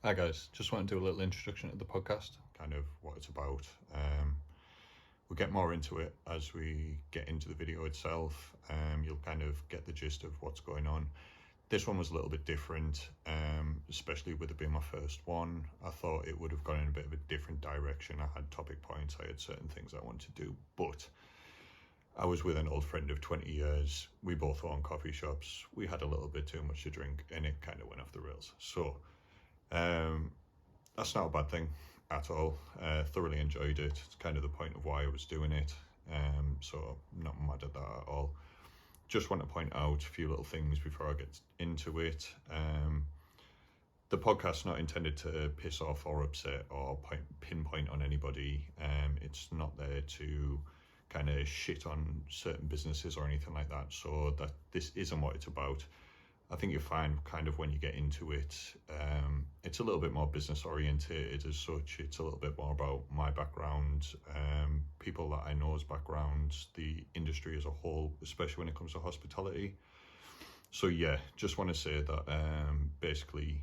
Hi guys, just want to do a little introduction to the podcast, kind of what it's about. We'll get more into it as we get into the video itself. You'll kind of get the gist of what's going on. This one was a little bit different, especially with it being my first one. I thought it would have gone in a bit of a different direction. I had topic points, I had certain things I wanted to do, but I was with an old friend of 20 years. We both own coffee shops. We had a little bit too much to drink and it kind of went off the rails. So um, that's not a bad thing at all. Thoroughly enjoyed it. It's kind of the point of why I was doing it. So I'm not mad at that at all. Just want to point out a few little things before I get into it. The podcast's not intended to piss off or upset or pinpoint on anybody. It's not there to kind of shit on certain businesses or anything like that. So that this isn't what it's about. I think you'll find kind of when you get into it, it's a little bit more business oriented as such. It's a little bit more about my background, people that I know's backgrounds, the industry as a whole, especially when it comes to hospitality. So yeah, just want to say that basically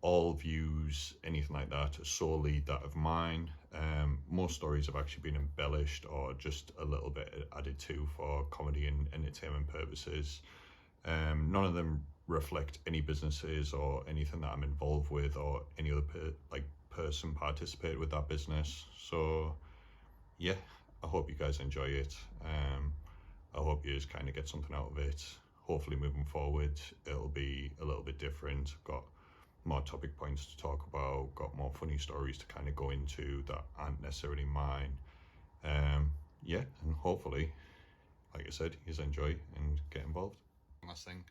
all views, anything like that, are solely that of mine. Most stories have actually been embellished or just a little bit added to for comedy and entertainment purposes. None of them reflect any businesses or anything that I'm involved with or any other person participated with that business. So yeah, I hope you guys enjoy it. I hope you just kind of get something out of it. Hopefully moving forward, it'll be a little bit different. Got more topic points to talk about, got more funny stories to kind of go into that aren't necessarily mine. Yeah, and hopefully, like I said, you enjoy and get involved. Last thing,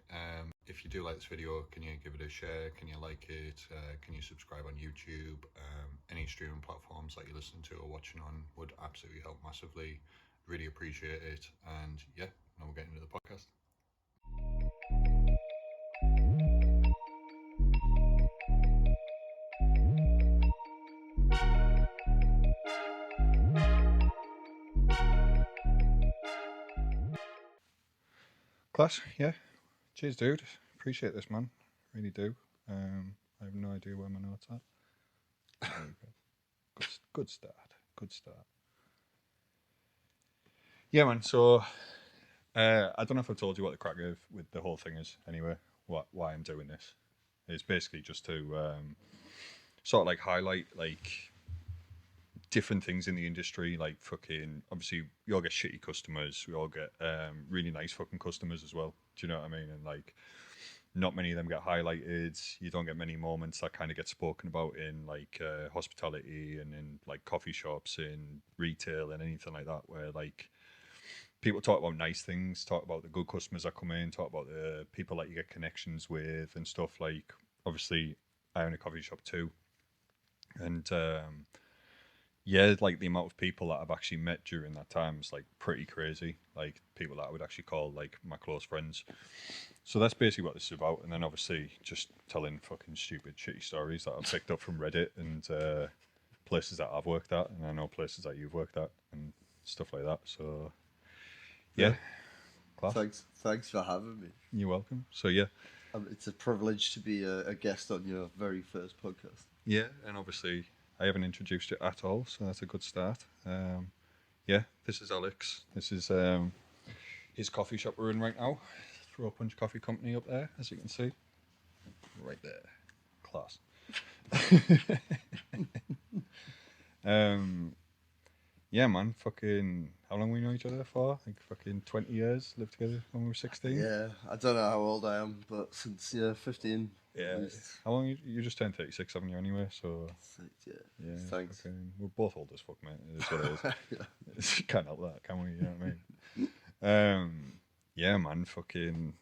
if you do like this video, can you give it a share? Can you like it? Can you subscribe on YouTube? Any streaming platforms that you listen to or watching on would absolutely help massively. Really appreciate it. And yeah, now we'll get into the podcast. Class, yeah. Cheers, dude. Appreciate this, man. Really do. I have no idea where my notes are. There we go. Good start. Good start. Yeah, man. So I don't know if I told you what the crack of with the whole thing is. Anyway, why I'm doing this. It's basically just to sort of like highlight like different things in the industry. Like fucking, obviously, we all get shitty customers. We all get really nice fucking customers as well. Do you know what I mean? And like, not many of them get highlighted. You don't get many moments that kind of get spoken about in like hospitality and in like coffee shops, in retail, and anything like that, where like people talk about nice things, talk about the good customers that come in, talk about the people that you get connections with and stuff. Like, obviously, I own a coffee shop too, and yeah, like the amount of people that I've actually met during that time is like pretty crazy. Like people that I would actually call like my close friends. So that's basically what this is about. And then obviously just telling fucking stupid, shitty stories that I've picked up from Reddit and places that I've worked at, and I know places that you've worked at and stuff like that. So yeah, class. Thanks for having me. You're welcome. So yeah, It's a privilege to be a guest on your very first podcast. yeah, and obviously I haven't introduced you at all, so that's a good start. Yeah, this is Alex. This is his coffee shop we're in right now. Throw Punch Coffee Company up there, as you can see. Right there. Class. Yeah, man, fucking, how long we know each other for? Like fucking 20 years, lived together when we were 16? Yeah, I don't know how old I am, but since 15. Yeah. How long you just turned 36, haven't you, anyway? So Yeah. Thanks. Fucking, we're both old as fuck, mate. It is what it is. Can't help that, can we? You know what I mean? Yeah, man, fucking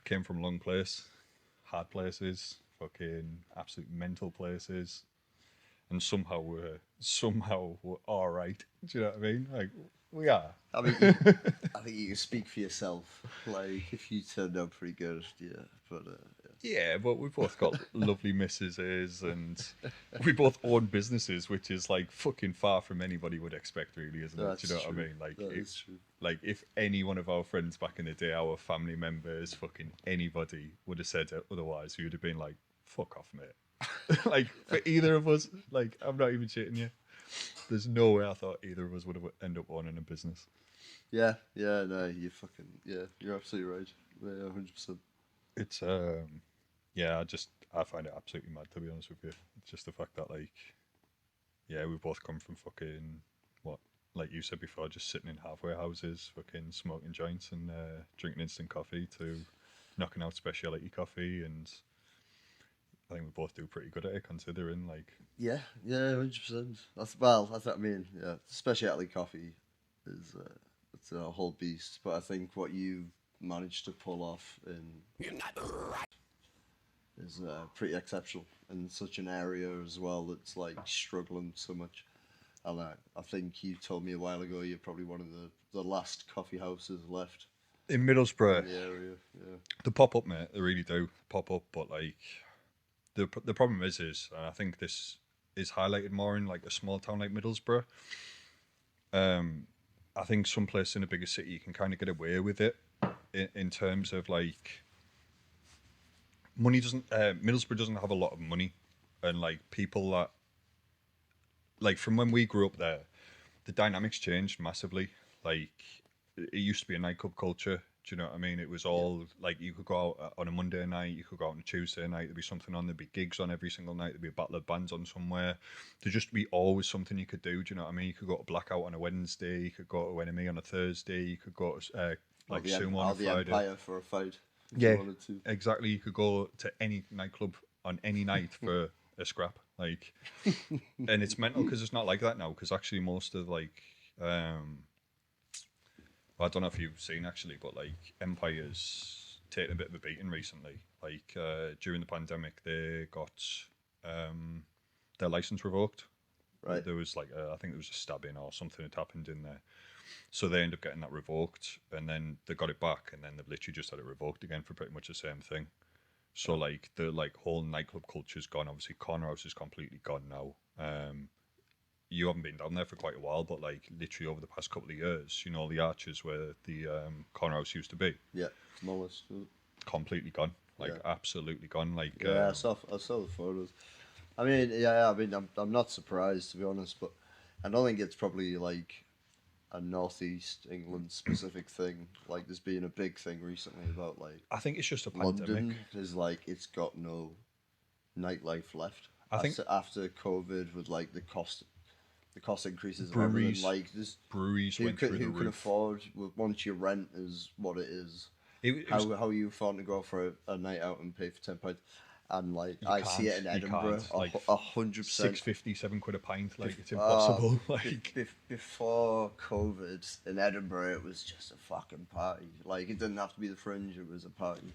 came from long place, hard places, fucking absolute mental places, and somehow we're all right. Do you know what I mean? Like, we are. I mean, I think you can speak for yourself. Like, if you turned out pretty good, yeah. But yeah, but we both got lovely missuses, and we both own businesses, which is like fucking far from anybody would expect, really, isn't it? Do you know what I mean? Like, it's true. Like, if any one of our friends back in the day, our family members, fucking anybody would have said otherwise, we would have been like, fuck off, mate. Like for either of us, like I'm not even shitting you. There's no way I thought either of us would have end up owning a business. Yeah, no, you're absolutely right. Yeah, 100%. It's yeah, I find it absolutely mad, to be honest with you. It's just the fact that like, yeah, we both come from fucking what, like you said before, just sitting in halfway houses, fucking smoking joints and drinking instant coffee, to knocking out specialty coffee, and I think we both do pretty good at it, considering like. Yeah, 100%. That's what I mean. Yeah, specialty coffee is it's a whole beast. But I think what you managed to pull off is pretty exceptional in such an area as well that's like struggling so much. And I think you told me a while ago you're probably one of the last coffee houses left In Middlesbrough, in the area. Yeah. they pop up, mate. They really do pop up, but like the problem is, and I think this is highlighted more in like a small town like Middlesbrough. I think someplace in a bigger city you can kind of get away with it in terms of like money doesn't. Middlesbrough doesn't have a lot of money, and like people that like from when we grew up there, the dynamics changed massively. Like it used to be a nightclub culture. Do you know what I mean? It was all like you could go out on a Monday night, you could go out on a Tuesday night. There'd be something on. There'd be gigs on every single night. There'd be a battle of bands on somewhere. There'd just be always something you could do. Do you know what I mean? You could go to Blackout on a Wednesday. You could go to Enemy on a Thursday. You could go to like Sumo on a Friday. Empire for a fight. Yeah, exactly. You could go to any nightclub on any night for a scrap. Like, and it's mental because it's not like that now. Because actually, most of like, I don't know if you've seen actually, but like Empire's taken a bit of a beating recently. Like during the pandemic, they got their license revoked. Right. There was like I think there was a stabbing or something had happened in there. So they ended up getting that revoked, and then they got it back, and then they've literally just had it revoked again for pretty much the same thing. So like the like whole nightclub culture's gone. Obviously, Corner House is completely gone now. You haven't been down there for quite a while, but like literally over the past couple of years, you know, the Arches where the Corner House used to be, Yeah, smallest. completely gone. Like absolutely gone. Like Yeah, I saw the photos. I mean, I'm not surprised, to be honest, but I don't think it's probably like a northeast England specific thing. Like there's been a big thing recently about like I think it's just a pandemic. London is like it's got no nightlife left. I think after COVID with like the cost increases and breweries, everything, like this breweries went through the who roof. can afford once your rent is what it is. It How are you affording to go for a night out and pay for £10? And like I see it in Edinburgh, like 100%. £6.50, £7 a pint. Like it's impossible. Like Before COVID in Edinburgh, it was just a fucking party. Like it didn't have to be the Fringe; it was a party.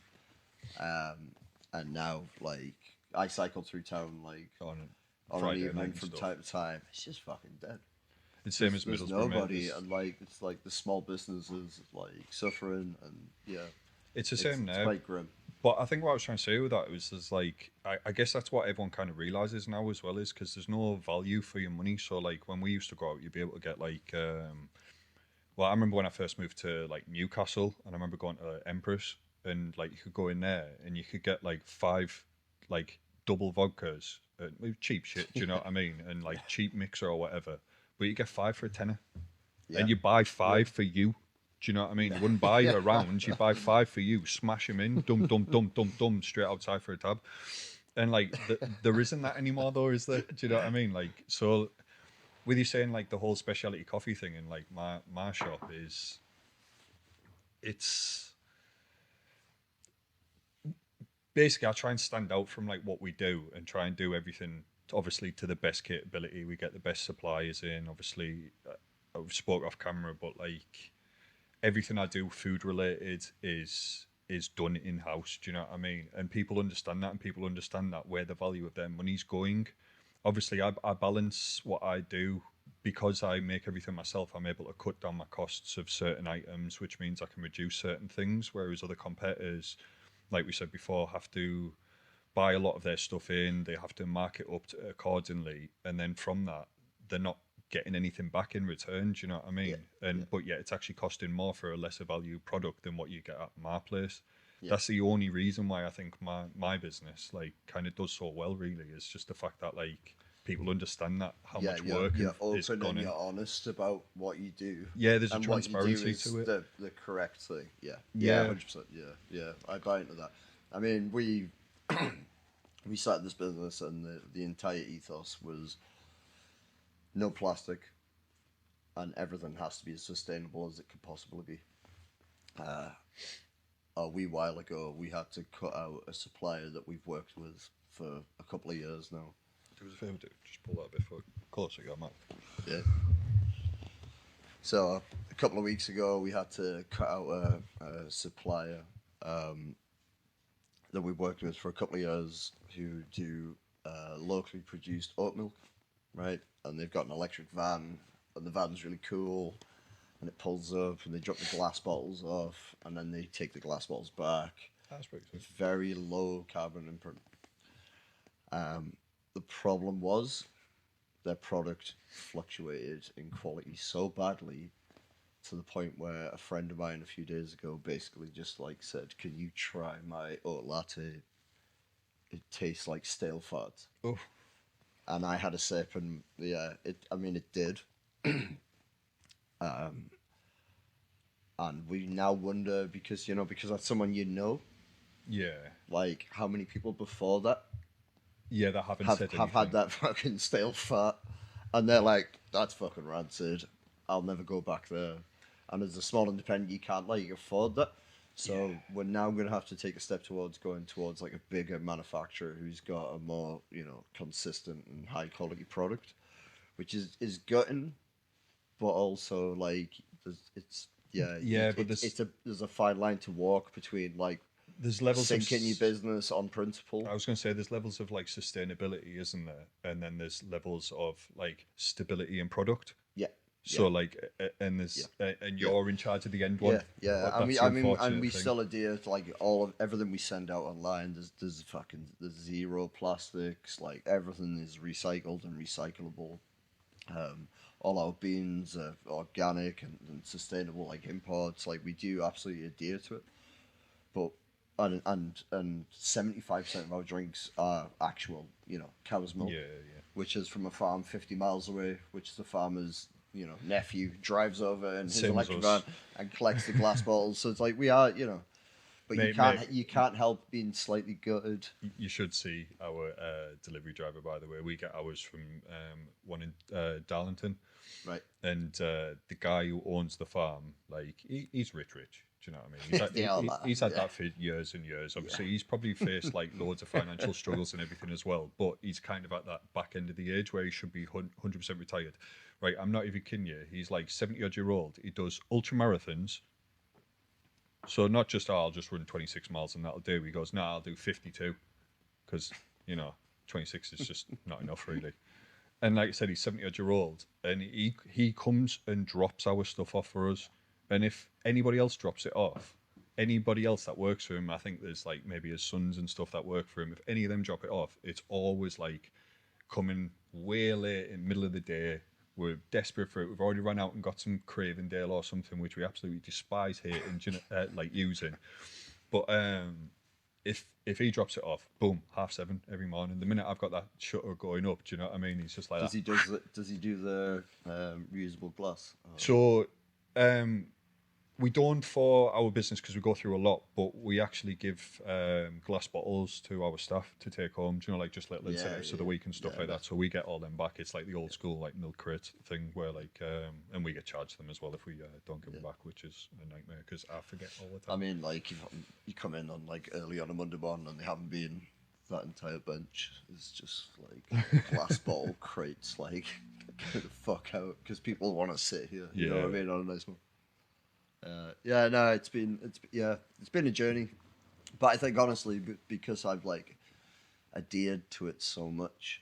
And now, like I cycle through town like on an evening from time to time. It's just fucking dead. It's same as There's Middlesbrough. nobody, and like it's like the small businesses like suffering, and it's the same now. It's quite grim. But I think what I was trying to say with that was like I guess that's what everyone kind of realizes now as well, is because there's no value for your money. So like when we used to go out, you'd be able to get like well, I remember when I first moved to like Newcastle, and I remember going to Empress, and like you could go in there and you could get like 5 like double vodkas, cheap shit, do you know what I mean, and like cheap mixer or whatever, but you get 5 for a tenner, and you buy 5 for you. Do you know what I mean? You wouldn't buy a round, you buy 5 for you, smash them in, dum, straight outside for a tab. And like, there isn't that anymore though, is there? Do you know what I mean? Like, so with you saying like the whole specialty coffee thing in like my shop it's basically I try and stand out from like what we do and try and do everything obviously to the best capability. We get the best suppliers in, obviously. I've spoke off camera, but like everything I do food related is done in house. Do you know what I mean? And people understand that, and people understand that where the value of their money's going. Obviously, I balance what I do because I make everything myself. I'm able to cut down my costs of certain items, which means I can reduce certain things. Whereas other competitors, like we said before, have to buy a lot of their stuff in. They have to mark it up accordingly, and then from that, they're not getting anything back in return. Do you know what I mean? But yeah, it's actually costing more for a lesser value product than what you get at my place. That's the only reason why I think my business like kind of does so well. Really, is just the fact that like people understand that how much work you're is open gone and in. you're honest about what you do. Yeah, there's a and what you do transparency is to it. the correct thing. Yeah, Yeah. 100%. Yeah, I buy into that. I mean, we started this business, and the entire ethos was no plastic, and everything has to be as sustainable as it could possibly be. A wee while ago, we had to cut out a supplier that we've worked with for a couple of years now. Do us a favour, dude. Just pull that a bit closer, you Matt. Yeah. So a couple of weeks ago, we had to cut out a supplier that we've worked with for a couple of years who do locally produced oat milk, right? And they've got an electric van, and the van's really cool, and it pulls up, and they drop the glass bottles off, and then they take the glass bottles back. That's pretty It's very low carbon imprint. The problem was their product fluctuated in quality so badly to the point where a friend of mine a few days ago basically just like said, "Can you try my oat latte? It tastes like stale fart." Oh. And I had a sip, and yeah, it did. And we now wonder, because that's someone Yeah. like how many people before that Yeah, that haven't have said had anything. that fucking stale fart, and they're like, "That's fucking rancid. I'll never go back there." And as a small independent, you can't afford that. So we're now going to have to take a step towards going towards like a bigger manufacturer who's got a more consistent and high quality product, which is gutting, but also like there's a fine line to walk between like There's levels sinking of your business on principle. I was going to say there's levels of like sustainability, isn't there? And then there's levels of like stability in product. Yeah. So like, and there's and you're in charge of the end one. Yeah. But I mean, that's the unfortunate and we thing. still adhere to like everything we send out online. There's zero plastics. Like everything is recycled and recyclable. All our beans are organic and sustainable, like imports. Like we do absolutely adhere to it. But and 75% of our drinks are actual, cow's milk, which is from a farm 50 miles away, which the farmer's nephew drives over in his Same as electric us. van and collects the glass bottles. So it's like we are, but you can't help being slightly gutted. You should see our delivery driver, by the way. We get ours from one in Darlington. Right. And the guy who owns the farm, like, he's rich. Do you know what I mean? He's had that for years and years. Obviously, he's probably faced like loads of financial struggles and everything as well. But he's kind of at that back end of the age where he should be 100% retired. Right, I'm not even kidding you. He's like 70-odd-year-old. He does ultra marathons. So not just, I'll just run 26 miles and that'll do. He goes, no, I'll do 52. Because, 26 is just not enough, really. And like I said, he's 70-odd-year-old. And he comes and drops our stuff off for us. And if anybody else drops it off, anybody else that works for him, I think there's like maybe his sons and stuff that work for him. If any of them drop it off, it's always like coming way late in the middle of the day. We're desperate for it. We've already run out and got some Cravendale or something, which we absolutely despise, hate, and like using. But if he drops it off, boom, 7:30 every morning. The minute I've got that shutter going up, do you know what I mean? He's just like Does that. Does he do the reusable glass? So we don't for our business because we go through a lot, but we actually give glass bottles to our staff to take home. Do you know, like just little incentives of the week and stuff like that. So we get all them back. It's like the old school like milk crate thing where like, and we get charged them as well if we don't give them back, which is a nightmare because I forget all the time. I mean, like you come in on like early on a Monday morning and they haven't been. That entire bench is just like glass bottle crates. Like get the fuck out because people want to sit here. You know what I mean? On a nice one. It's been a journey, but I think honestly because I've like adhered to it so much,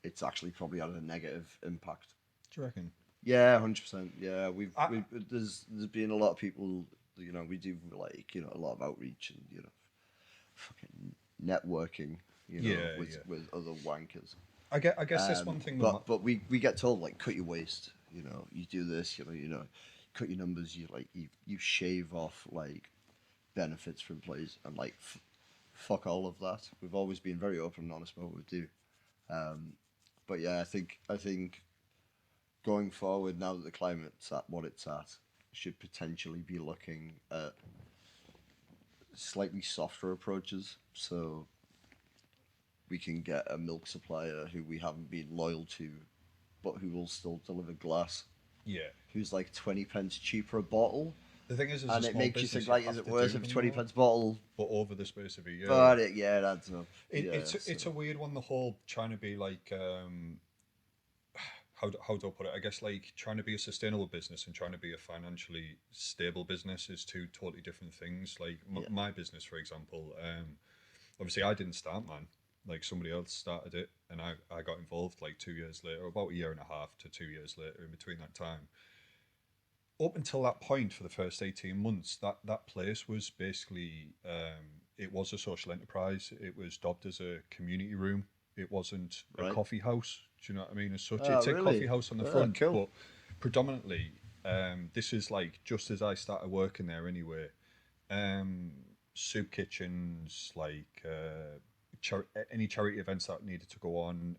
it's actually probably had a negative impact. Do you reckon? Yeah, 100%. Yeah, there's been a lot of people. We do like a lot of outreach and fucking networking. With other wankers. I guess that's one thing. But we get told like cut your waste. You do this. Cut your numbers. You shave off like benefits for employees, and like fuck all of that. We've always been very open and honest about what we do. But yeah, I think going forward, now that the climate's at what it's at, should potentially be looking at slightly softer approaches. So we can get a milk supplier who we haven't been loyal to, but who will still deliver glass. Yeah. Who's like 20 pence cheaper a bottle. The thing is, And it makes you think, like, is it worth it for 20 pence bottle? But over the space of a year. But it adds up. It's a weird one, the whole trying to be like, how do I put it? I guess like trying to be a sustainable business and trying to be a financially stable business is two totally different things. Like my business, for example, obviously I didn't start mine. Like somebody else started it, and I got involved like 2 years later, about a year and a half to 2 years later. In between that time, up until that point, for the first 18 months, that place was basically it was a social enterprise. It was dubbed as a community room. It wasn't a coffee house. Do you know what I mean? As such, it's a coffee house on the front, cool. but predominantly, this is like just as I started working there anyway. Soup kitchens, like any charity events that needed to go on,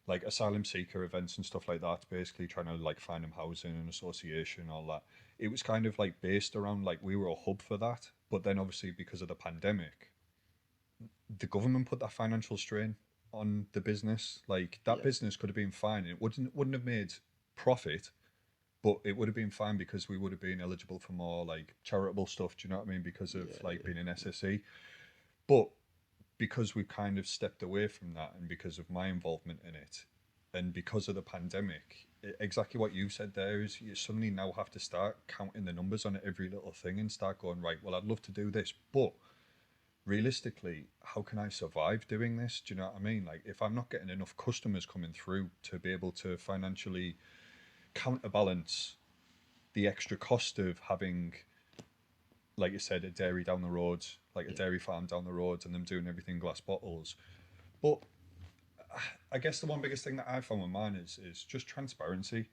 like asylum seeker events and stuff like that. Basically, trying to like find them housing and association, all that. It was kind of like based around like we were a hub for that, but then obviously because of the pandemic, the government put that financial strain on the business. Like that business could have been fine. It wouldn't have made profit, but it would have been fine because we would have been eligible for more like charitable stuff. Do you know what I mean? Because of being an SSE. But because we've kind of stepped away from that, and because of my involvement in it, and because of the pandemic, exactly what you said there is you suddenly now have to start counting the numbers on every little thing and start going, right, well, I'd love to do this, but realistically, how can I survive doing this? Do you know what I mean? Like, if I'm not getting enough customers coming through to be able to financially counterbalance the extra cost of having, like you said, a dairy down the road, like a dairy farm down the road, and them doing everything glass bottles. But I guess the one biggest thing that I found with mine is just transparency.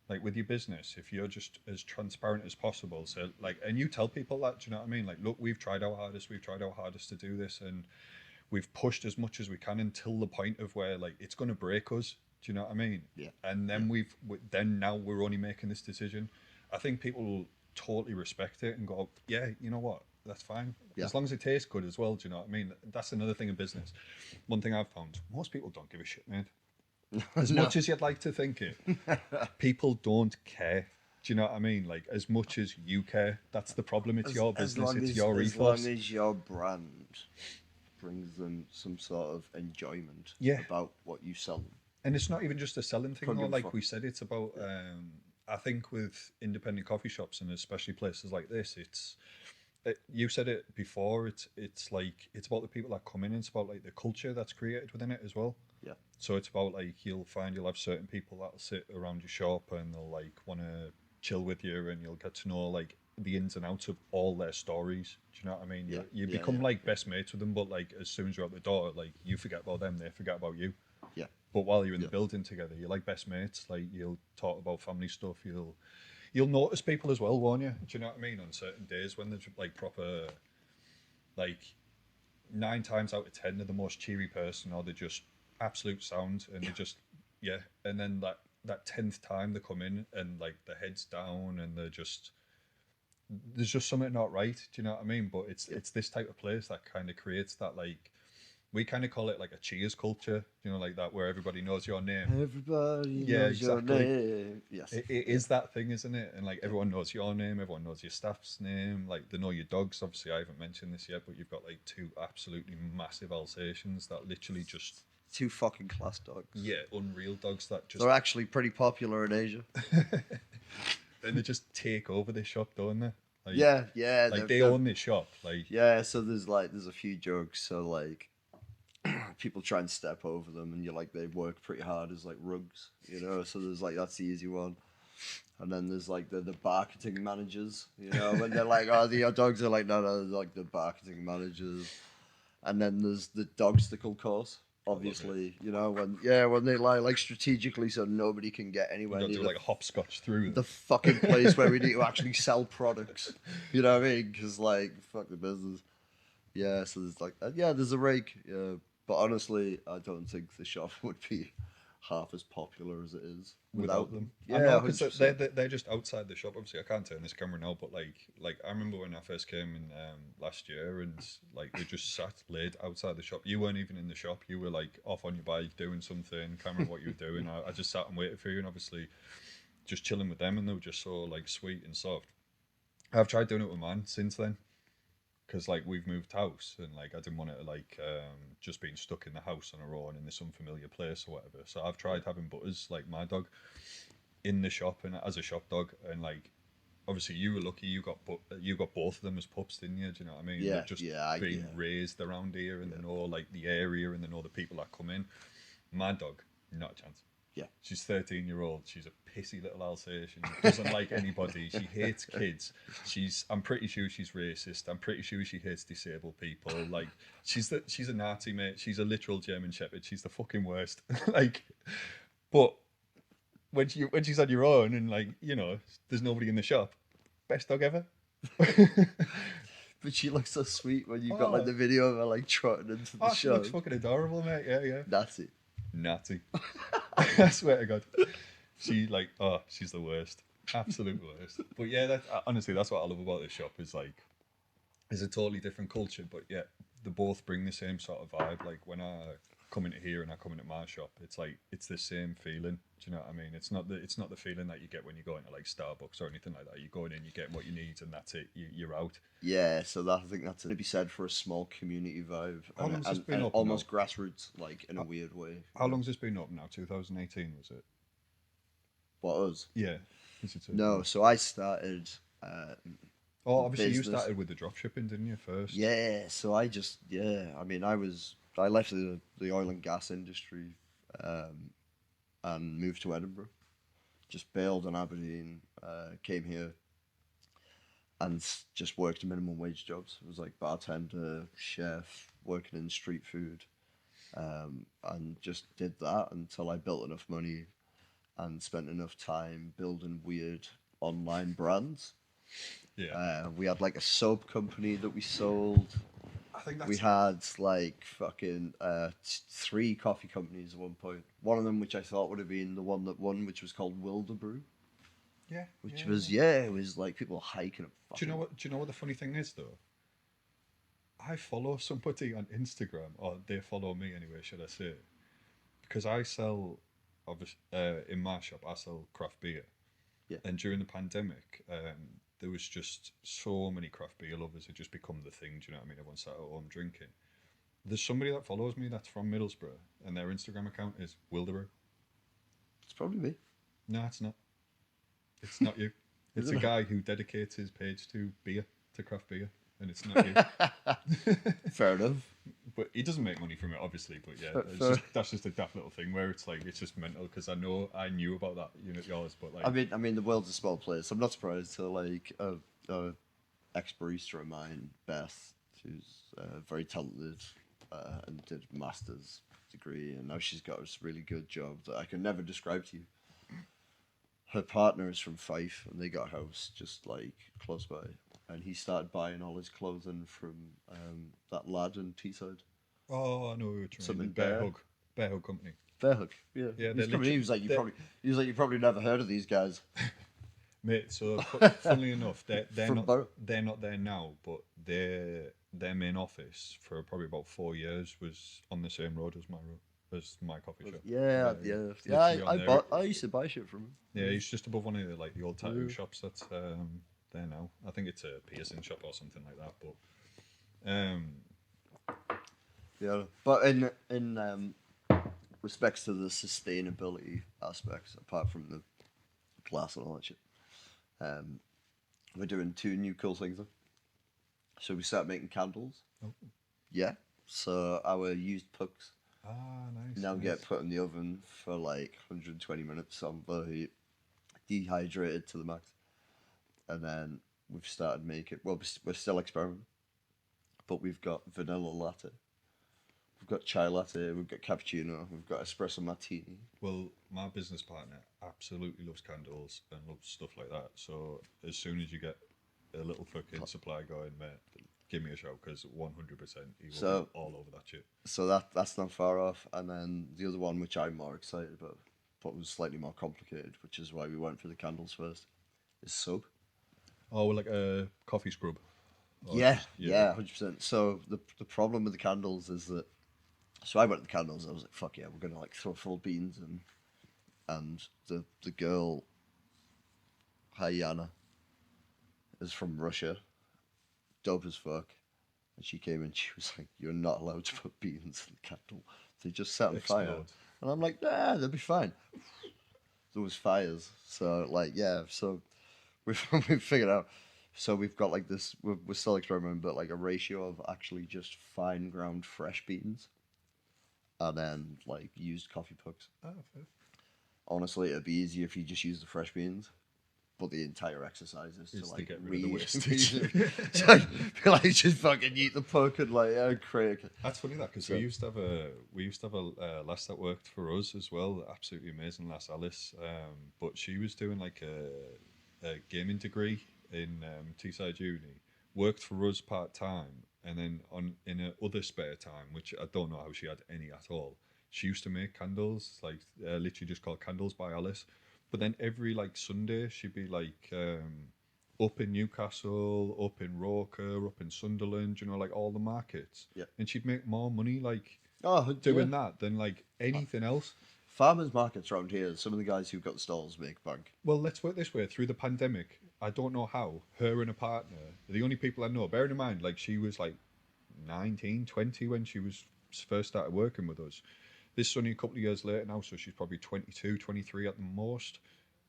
Like with your business, if you're just as transparent as possible, so like, and you tell people that, do you know what I mean? Like, look, we've tried our hardest to do this, and we've pushed as much as we can until the point of where like it's going to break us. Do you know what I mean? Yeah. And then now we're only making this decision. I think people will totally respect it and go, yeah, you know what? That's fine. Yeah. As long as it tastes good as well, do you know what I mean? That's another thing in business. One thing I've found, most people don't give a shit, mate. As much as you'd like to think it, people don't care. Do you know what I mean? Like, as much as you care, that's the problem. It's your business, it's your ethos. As long as your brand brings them some sort of enjoyment about what you sell them. And it's not even just a selling thing, though. Like we said, it's about, I think with independent coffee shops, and especially places like this, you said it before, it's like, it's about the people that come in, it's about like the culture that's created within it as well. Yeah. So it's about like, you'll have certain people that'll sit around your shop and they'll like want to chill with you, and you'll get to know like the ins and outs of all their stories. Do you know what I mean? Yeah. You become like best mates with them, but like as soon as you're out the door, like you forget about them, they forget about you. Yeah. But while you're in the building together, you're like best mates. Like you'll talk about family stuff. You'll notice people as well, won't you? Do you know what I mean? On certain days when there's like proper, like 9 times out of 10 they're the most cheery person, or they're just absolute sound, and they're just and then that 10th time they come in and like their head's down and they're just, there's just something not right. Do you know what I mean? But it's this type of place that kind of creates that, like, we kind of call it like a cheers culture, you know, like that, where everybody knows your name. Everybody knows your name. Yes. It is that thing, isn't it? And like everyone knows your name, everyone knows your staff's name, like they know your dogs. Obviously, I haven't mentioned this yet, but you've got like 2 absolutely massive Alsatians that literally just... 2 fucking class dogs. Yeah, unreal dogs that just... They're actually pretty popular in Asia. And they just take over this shop, don't they? Like, yeah. Like they own this shop. Like, yeah, so there's a few jokes. So like, people try and step over them, and you're like, they work pretty hard as like rugs, you know. So there's like, that's the easy one. And then there's like the barketing managers, you know, when they're like, oh, your dogs are like, no, like the barketing managers. And then there's the dogsticle course. obviously, you know, when they lie like strategically so nobody can get We anywhere got to near do like a hopscotch through the them. fucking place where we need to actually sell products. You know what I mean? Because like, fuck the business. Yeah, so there's like, there's a rake. Yeah, but honestly, I don't think the shop would be half as popular as it is Without them. I Yeah, know, because 100%. they're just outside the shop. Obviously, I can't turn this camera now, but like I remember when I first came in last year, and like they just sat laid outside the shop. You weren't even in the shop. You were like off on your bike doing something. Can't remember what you were doing. I just sat and waited for you, and obviously just chilling with them, and they were just so like sweet and soft. I've tried doing it with mine since then, because like we've moved house, and like I didn't want it to like just being stuck in the house on our own in this unfamiliar place or whatever. So I've tried having Butters, like my dog, in the shop and as a shop dog, and like obviously you were lucky, you got both of them as pups, didn't you? Do you know what I mean? Yeah, They've just yeah, been yeah. raised around here, and they know like the area, and they know the people that come in. My dog, not a chance. Yeah. She's 13-year-old. She's a pissy little Alsatian. Doesn't like anybody. She hates kids. I'm pretty sure she's racist. I'm pretty sure she hates disabled people. Like she's a Nazi, mate. She's a literal German Shepherd. She's the fucking worst. Like, but when she's on your own and like, you know, there's nobody in the shop, best dog ever. But she looks so sweet when you've got like the video of her like trotting into the She show. looks fucking adorable, mate. Yeah. That's it. Natty. I swear to God. She's the worst. Absolute worst. But yeah, honestly, that's what I love about this shop is like, it's a totally different culture, but yet they both bring the same sort of vibe. Like when I come into here and I come into my shop, it's like, it's the same feeling. Do you know what I mean? It's not the feeling that you get when you go into like Starbucks or anything like that. You're going in, you get what you need, and that's it. You're out. Yeah, so I think that's to be said for a small community vibe How long's this been and open almost now? grassroots, like in a weird way. How long's this been open now? 2018 was it? What us? Yeah. No, so I started. Oh, obviously you business. started with the drop shipping, didn't you, first? Yeah, so I just I mean I left the oil and gas industry, and moved to Edinburgh. Just bailed on Aberdeen, came here, and just worked minimum wage jobs. It was like bartender, chef, working in street food, and just did that until I built enough money and spent enough time building weird online brands. Yeah. We had like a soap company that we sold. I think We had like fucking 3 coffee companies at one point. One of them, which I thought would have been the one that won, which was called Wilderbrew. Yeah. Which it was like people hiking up. Do you know what the funny thing is though? I follow somebody on Instagram, or they follow me anyway, should I say? Because I sell, obviously, in my shop, I sell craft beer. Yeah. And during the pandemic, there was just so many craft beer lovers. It just become the thing. Do you know what I mean? Everyone sat at home drinking. There's somebody that follows me that's from Middlesbrough, and their Instagram account is Wilderbrew. It's probably me. No, it's not. It's not you. It's a guy who dedicates his page to beer, to craft beer, and it's not you. Fair enough. But he doesn't make money from it, obviously. But yeah, that's just a daft little thing where it's like, it's just mental, because I knew about that unit yours, but like, I mean, the world's a small place. I'm not surprised to like a ex-barista of mine, Beth, who's very talented, and did a master's degree, and now she's got this really good job that I can never describe to you. Her partner is from Fife, and they got a house just like close by, and he started buying all his clothing from that lad in Teesside. oh, I know who it's Something Bear Bear. Hug Company. Fairhook, yeah. Yeah, He was like, you probably never heard of these guys. Mate, so funnily enough, they're From not there now, but their main office for probably about 4 years was on the same road as my coffee shop. Yeah. Literally on there. I used to buy shit from him. Yeah, he's just above one of the old tattoo shops that's there now. I think it's a piercing shop or something like that. But Yeah, but in respects to the sustainability aspects, apart from the glass and all that shit, we're doing 2 new cool things. Though. So we start making candles. Oh. Yeah. So our used pucks nice. now nice. get put in the oven for like 120 minutes on low heat, dehydrated to the max, and then we've started making. Well, we're still experimenting, but we've got vanilla latte We've got chai latte, we've got cappuccino, we've got espresso martini. Well, my business partner absolutely loves candles and loves stuff like that. So as soon as you get a little fucking supply going, mate, give me a shout because 100% he will be all over that shit. So that's not far off. And then the other one, which I'm more excited about, but was slightly more complicated, which is why we went for the candles first, is soap. Oh, like a coffee scrub. Or Yeah, just- yeah, 100%. So the problem with the candles is that, so I went to the candles. I was like, fuck yeah, we're gonna like throw full beans and the girl, Hayana, is from Russia, dope as fuck, and she came in. She was like, you're not allowed to put beans in the candle. They just set on fire. Explode. And I'm like, nah, they'll be fine. There was fires, so like yeah, so we've figured out. So we've got like this. We're still experimenting, but like a ratio of actually just fine ground fresh beans, and then like used coffee pucks. Oh, fair. Honestly, it'd be easier if you just use the fresh beans, but the entire exercise is Is to to like get rid of the wastage. So like just fucking eat the puck and like create. That's funny that because we used to have a lass that worked for us as well. Absolutely amazing lass, Alice. But she was doing like a gaming degree in Teesside Uni. Worked for us part time, and then in her other spare time, which I don't know how she had any at all. She used to make candles, like literally just called Candles by Alice. But then every like Sunday, she'd be like up in Newcastle, up in Roker, up in Sunderland, you know, like all the markets. Yeah. And she'd make more money like Oh, doing that than like anything else. Farmers markets around here. Some of the guys who've got the stalls make bank. Well, let's work this way. Through the pandemic, I don't know how, her and a partner, the only people I know, bearing in mind, like she was like 19, 20 when she was first started working with us. This is only a couple of years later now, so she's probably 22, 23 at the most.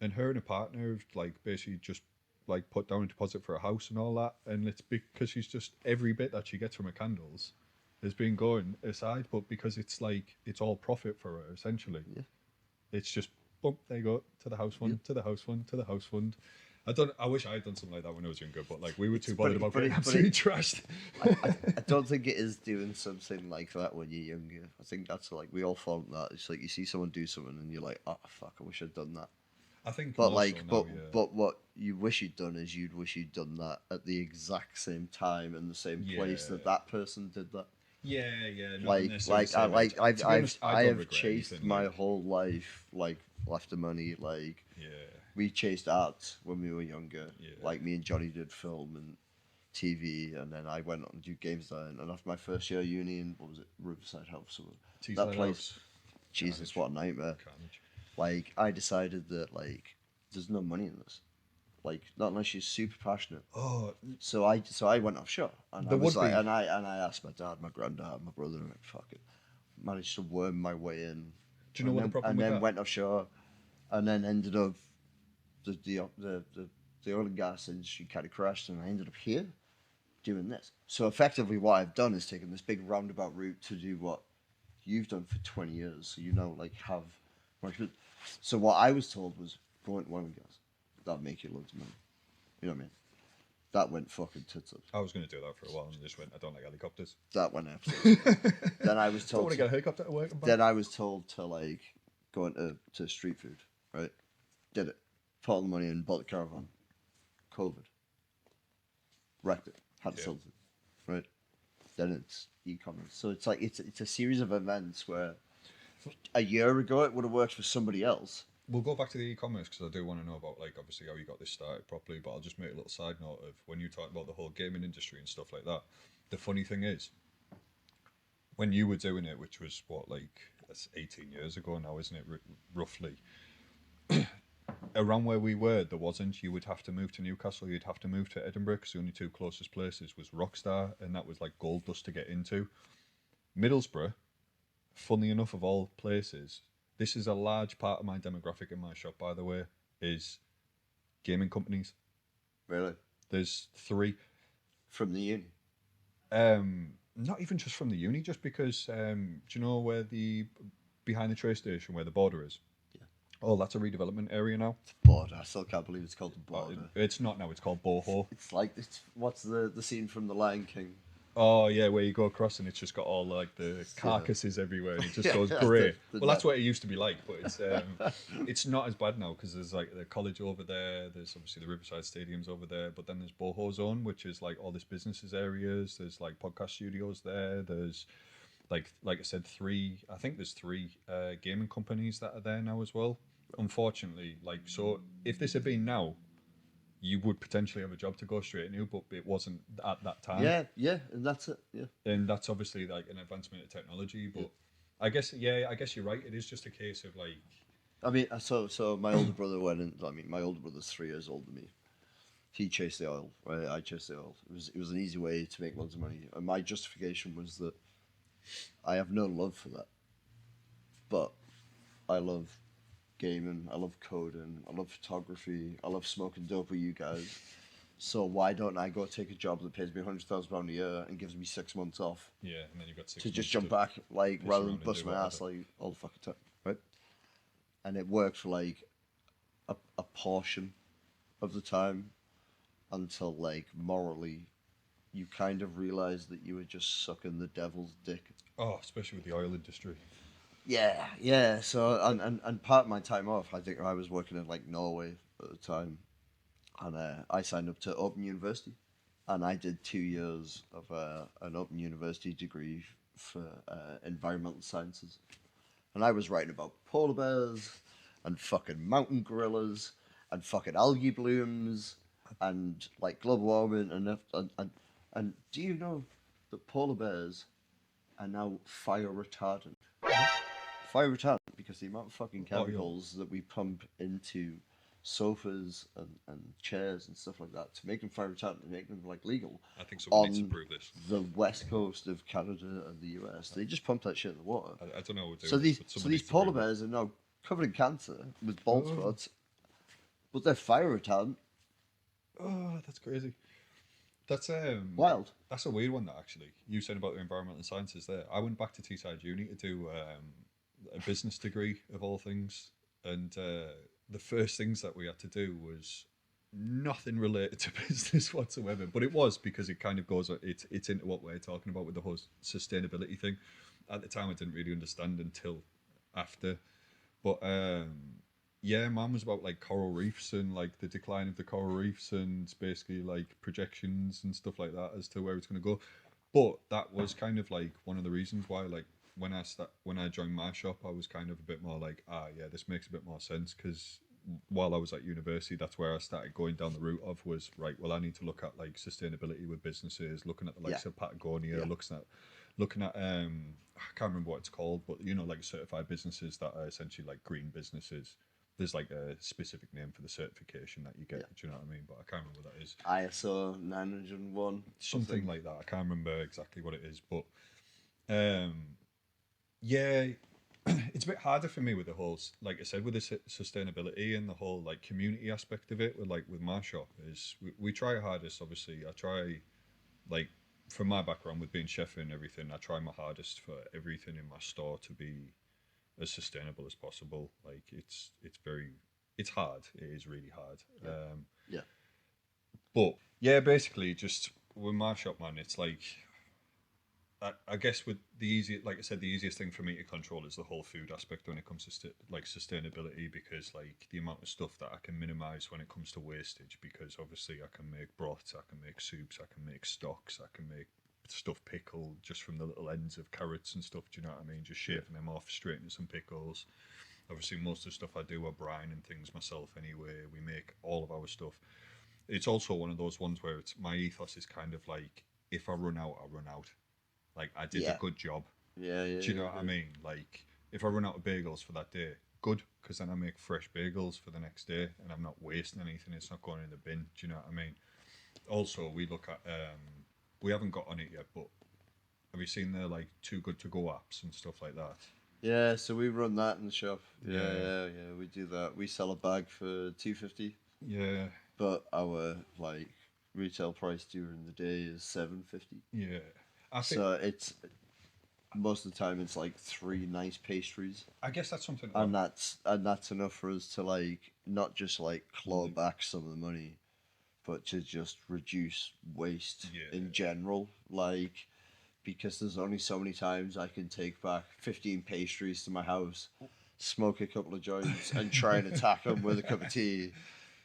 And her and a partner have like basically just like put down a deposit for a house and all that. And it's because she's just every bit that she gets from her candles has been going aside, but because it's like it's all profit for her essentially. Yeah. It's just bump, there you go, to the house fund, to the house fund, to the house fund. I wish I had done something like that when I was younger, but like we were too bothered about getting absolutely trashed. I don't think it is doing something like that when you're younger. I think that's like we all fall into that. It's like you see someone do something and you're like, oh fuck, I wish I'd done that. I think, But more like, so but now, yeah. but what you wish you'd done is you'd wish you'd done that at the exact same time and the same place Yeah. that person did that. Yeah, not Like necessarily I same age. I've To be honest, I don't have regret chased anything, my like, whole life like after money. Like yeah, we chased art when we were younger. Yeah. Like me and Johnny did film and TV, and then I went on to do game design. And after my first year of uni in what was it, Riverside House, or Teesside that place. House, Jesus, what a nightmare! carnage. Like I decided that like there's no money in this. Like not unless you're super passionate. Oh, So I went offshore, and There I was would like, be. and I asked my dad, my granddad, my brother, and I fucking managed to worm my way in. Do you know what the problem And with then that? went offshore, and then ended up the oil and gas industry kind of crashed, and I ended up here doing this. So effectively, what I've done is taken this big roundabout route to do what you've done for 20 years. So like have. So what I was told was go into oil and gas. That'll make you loads of money. You know what I mean? That went fucking tits up. I was going to do that for a while and just went, I don't like helicopters. That went absolutely. Then I was Don't told. want to get a helicopter to work and back. Then I was told to like go into street food. Right? Did it. Put all the money in. Bought the caravan. COVID. Wrecked it. Had to Yeah. sell it. Right? Then it's e-commerce. So it's like it's a series of events where a year ago it would have worked for somebody else. We'll go back to the e-commerce because I do want to know about like obviously how you got this started properly, but I'll just make a little side note of when you talk about the whole gaming industry and stuff like that. The funny thing is, when you were doing it, which was what, like that's 18 years ago now, isn't it, roughly? Around where we were, there wasn't. You would have to move to Newcastle. You'd have to move to Edinburgh because the only two closest places was Rockstar, and that was like gold dust to get into. Middlesbrough, funnily enough, of all places, this is a large part of my demographic in my shop, by the way, is gaming companies. Really? There's 3. From the uni. Not even just from the uni, just because, do you know where behind the train station, where the border is? Yeah. Oh, that's a redevelopment area now. Border. I still can't believe it's called the border. It's not now, it's called Boho. It's like what's the scene from The Lion King? Oh yeah, where you go across and it's just got all like the carcasses everywhere, and it just Yeah, goes that's grey. the Well, that's net. what it used to be like, but it's not as bad now because there's like the college over there. There's obviously the Riverside Stadiums over there, but then there's Boho Zone, which is like all this businesses areas. There's like podcast studios there. There's like I said, I think there's three gaming companies that are there now as well. Unfortunately, like so, if this had been now, you would potentially have a job to go straight into, but it wasn't at that time. Yeah, and that's it. Yeah. And that's obviously like an advancement of technology. But I guess you're right. It is just a case of like, I mean, so my older brother went in. I mean, my older brother's 3 years older than me. He chased the oil, right? I chased the oil. It was an easy way to make loads of money, and my justification was that I have no love for that, but I love gaming, I love coding, I love photography, I love smoking dope with you guys. So why don't I go take a job that pays me £100,000 a year and gives me 6 months off yeah, and then you've got 6 to months just jump to back, like piss rather than around and bust do my whatever. ass like all the fucking time, right? And it worked for like a portion of the time until like morally you kind of realize that you were just sucking the devil's dick. Oh, especially with the oil industry. Yeah. So and part of my time off, I think I was working in like Norway at the time, and I signed up to Open University, and I did 2 years of an Open University degree for environmental sciences, and I was writing about polar bears, and fucking mountain gorillas, and fucking algae blooms, and like global warming, and do you know that polar bears are now fire retardant? Fire retardant because the amount of fucking Oh, yeah. chemicals that we pump into sofas and chairs and stuff like that to make them fire retardant, to make them like legal I think someone needs to on prove this. the west coast of Canada and the US. They just pump that shit in the water. I don't know what to So do. these But so someone these needs to polar prove it. bears are now covered in cancer with bald Oh. spots, but they're fire retardant. Oh, that's crazy. That's Wild. That's a weird one. That actually, you said about the environmental sciences there. I went back to Teesside Uni to do a business degree of all things, and the first things that we had to do was nothing related to business whatsoever. But it was because it kind of goes. It's into what we're talking about with the whole sustainability thing. At the time, I didn't really understand until after. But yeah, mine was about like coral reefs and like the decline of the coral reefs and basically like projections and stuff like that as to where it's going to go. But that was kind of like one of the reasons why like when I joined my shop, I was kind of a bit more like, yeah, this makes a bit more sense because while I was at university, that's where I started going down the route of was right. Well, I need to look at like sustainability with businesses, looking at the likes of Patagonia, Yeah. looking at I can't remember what it's called, but you know, like certified businesses that are essentially like green businesses. There's like a specific name for the certification that you get. Yeah. Do you know what I mean? But I can't remember what that is. ISO 901. Something like that. I can't remember exactly what it is, but yeah, it's a bit harder for me with the whole, like I said, with the sustainability and the whole like community aspect of it. With like with my shop, is we try our hardest. Obviously, I try like from my background with being chef and everything, I try my hardest for everything in my store to be as sustainable as possible. Like it's hard. It is really hard. Yeah. But yeah, basically, just with my shop, man, it's like I guess with like I said, the easiest thing for me to control is the whole food aspect when it comes to like sustainability, because like the amount of stuff that I can minimize when it comes to wastage, because obviously I can make broths, I can make soups, I can make stocks, I can make stuff pickled just from the little ends of carrots and stuff. Do you know what I mean? Just shaving them off, straight into some pickles. Obviously, most of the stuff I do are brine and things myself anyway. We make all of our stuff. It's also one of those ones where it's my ethos is kind of like, if I run out, I run out. Like I did a good job. Yeah. Do you know what I mean? Like if I run out of bagels for that day, good, because then I make fresh bagels for the next day, and I'm not wasting anything. It's not going in the bin. Do you know what I mean? Also, we look at we haven't got on it yet, but have you seen the like Too Good to Go apps and stuff like that? Yeah, so we run that in the shop. Yeah. Yeah, we do that. We sell a bag for $2.50, Yeah, but our like retail price during the day is $7.50. yeah. I think So it's most of the time it's like 3 nice pastries, I guess that's something. and that's enough for us to like not just like claw back some of the money, but to just reduce waste Yeah. in general. Like, because there's only so many times I can take back 15 pastries to my house, smoke a couple of joints, and try and attack them with a cup of tea.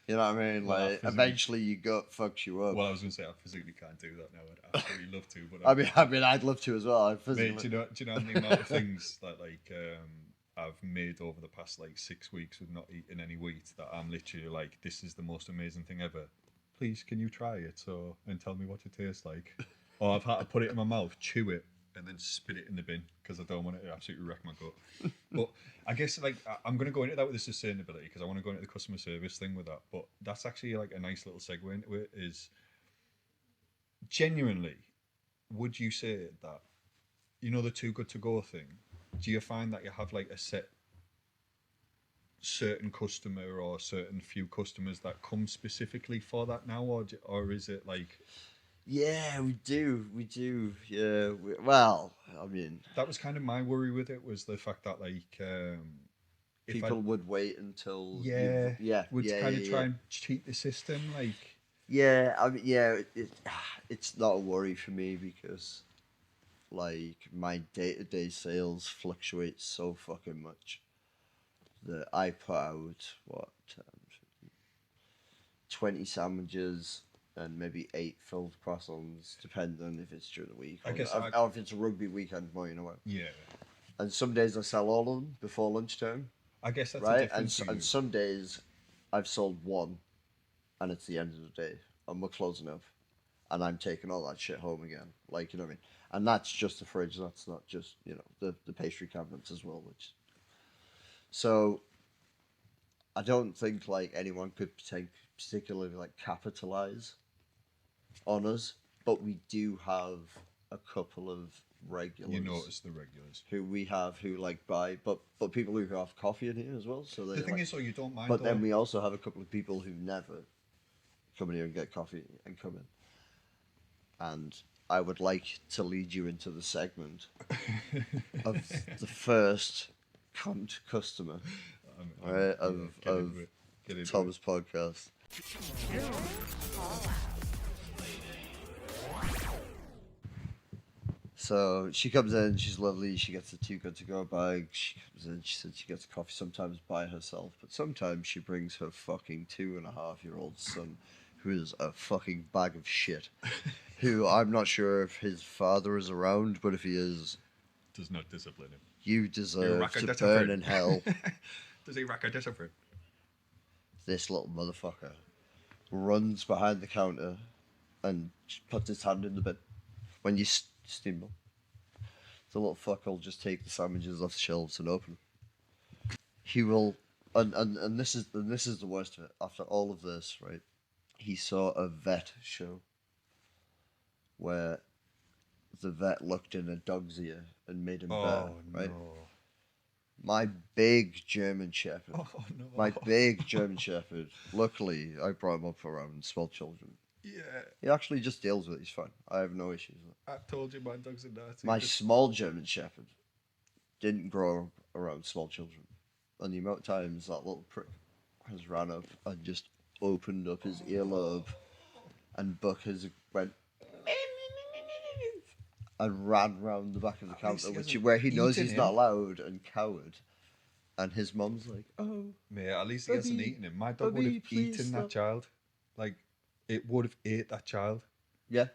You know what I mean? Well, Like, eventually your gut fucks you up. Well, I was going to say I physically can't do that now. I'd absolutely love to, but I mean, I'd love to as well. mate, do you know the amount of things that I've made over the past like 6 weeks with not eating any wheat that I'm literally like, this is the most amazing thing ever. Please, can you try it and tell me what it tastes like? Or I've had to put it in my mouth, chew it, and then spit it in the bin because I don't want it to absolutely wreck my gut. But I guess like I'm going to go into that with the sustainability because I want to go into the customer service thing with that. But that's actually like a nice little segue into it. Is genuinely, would you say that, you know, the too good to go thing? Do you find that you have like a certain customer or certain few customers that come specifically for that now, or is it like? Yeah, we do. Yeah. Well, I mean, That was kind of my worry with it, was the fact that like if people would wait until would kind of try and cheat the system, like. Yeah, I mean, yeah, it's not a worry for me because, like, my day-to-day sales fluctuate so fucking much that I put out, 20 sandwiches and maybe 8 filled croissants, depending on if it's during the week or if it's a rugby weekend, more, you know what? Yeah. And some days I sell all of them before lunchtime, I guess that's right? a difference. And some days I've sold one and it's the end of the day and we're closing up and I'm taking all that shit home again. Like, you know what I mean? And that's just the fridge. That's not just, you know, the pastry cabinets as well, which... So I don't think like anyone could particularly like capitalize on us, but we do have a couple of regulars. You notice the regulars who we have who like buy, but people who have coffee in here as well. So the thing is, though, you don't mind. But then we also have a couple of people who never come in here and get coffee and come in. And I would like to lead you into the segment of the first customer of Tom's podcast. So she comes in, she's lovely, she gets a too good to go bag, she comes in, she said she gets coffee sometimes by herself, but sometimes she brings her fucking 2.5-year-old son, who is a fucking bag of shit, who I'm not sure if his father is around, but if he is... Does not discipline him. You deserve to burn in hell. Does he rack a discipline? This little motherfucker runs behind the counter and puts his hand in the bin. When you steam them, the little fucker will just take the sandwiches off the shelves and open them. He will, and this is the worst of it. After all of this, right, he saw a vet show where the vet looked in a dog's ear and made him better, right? No. My big German Shepherd. Oh, no. My big German Shepherd. Luckily, I brought him up around small children. Yeah. He actually just deals with it. He's fine. I have no issues with it. I told you my dog's a Nazi. My small German Shepherd didn't grow up around small children. And the amount of times that little prick has ran up and just opened up his earlobe and Buck has went and ran round the back of the counter, where he knows he's not allowed and cowered. And his mum's like, oh. Mate, at least he hasn't eaten him. My dog would have eaten that child. Like, it would have ate that child. Yeah.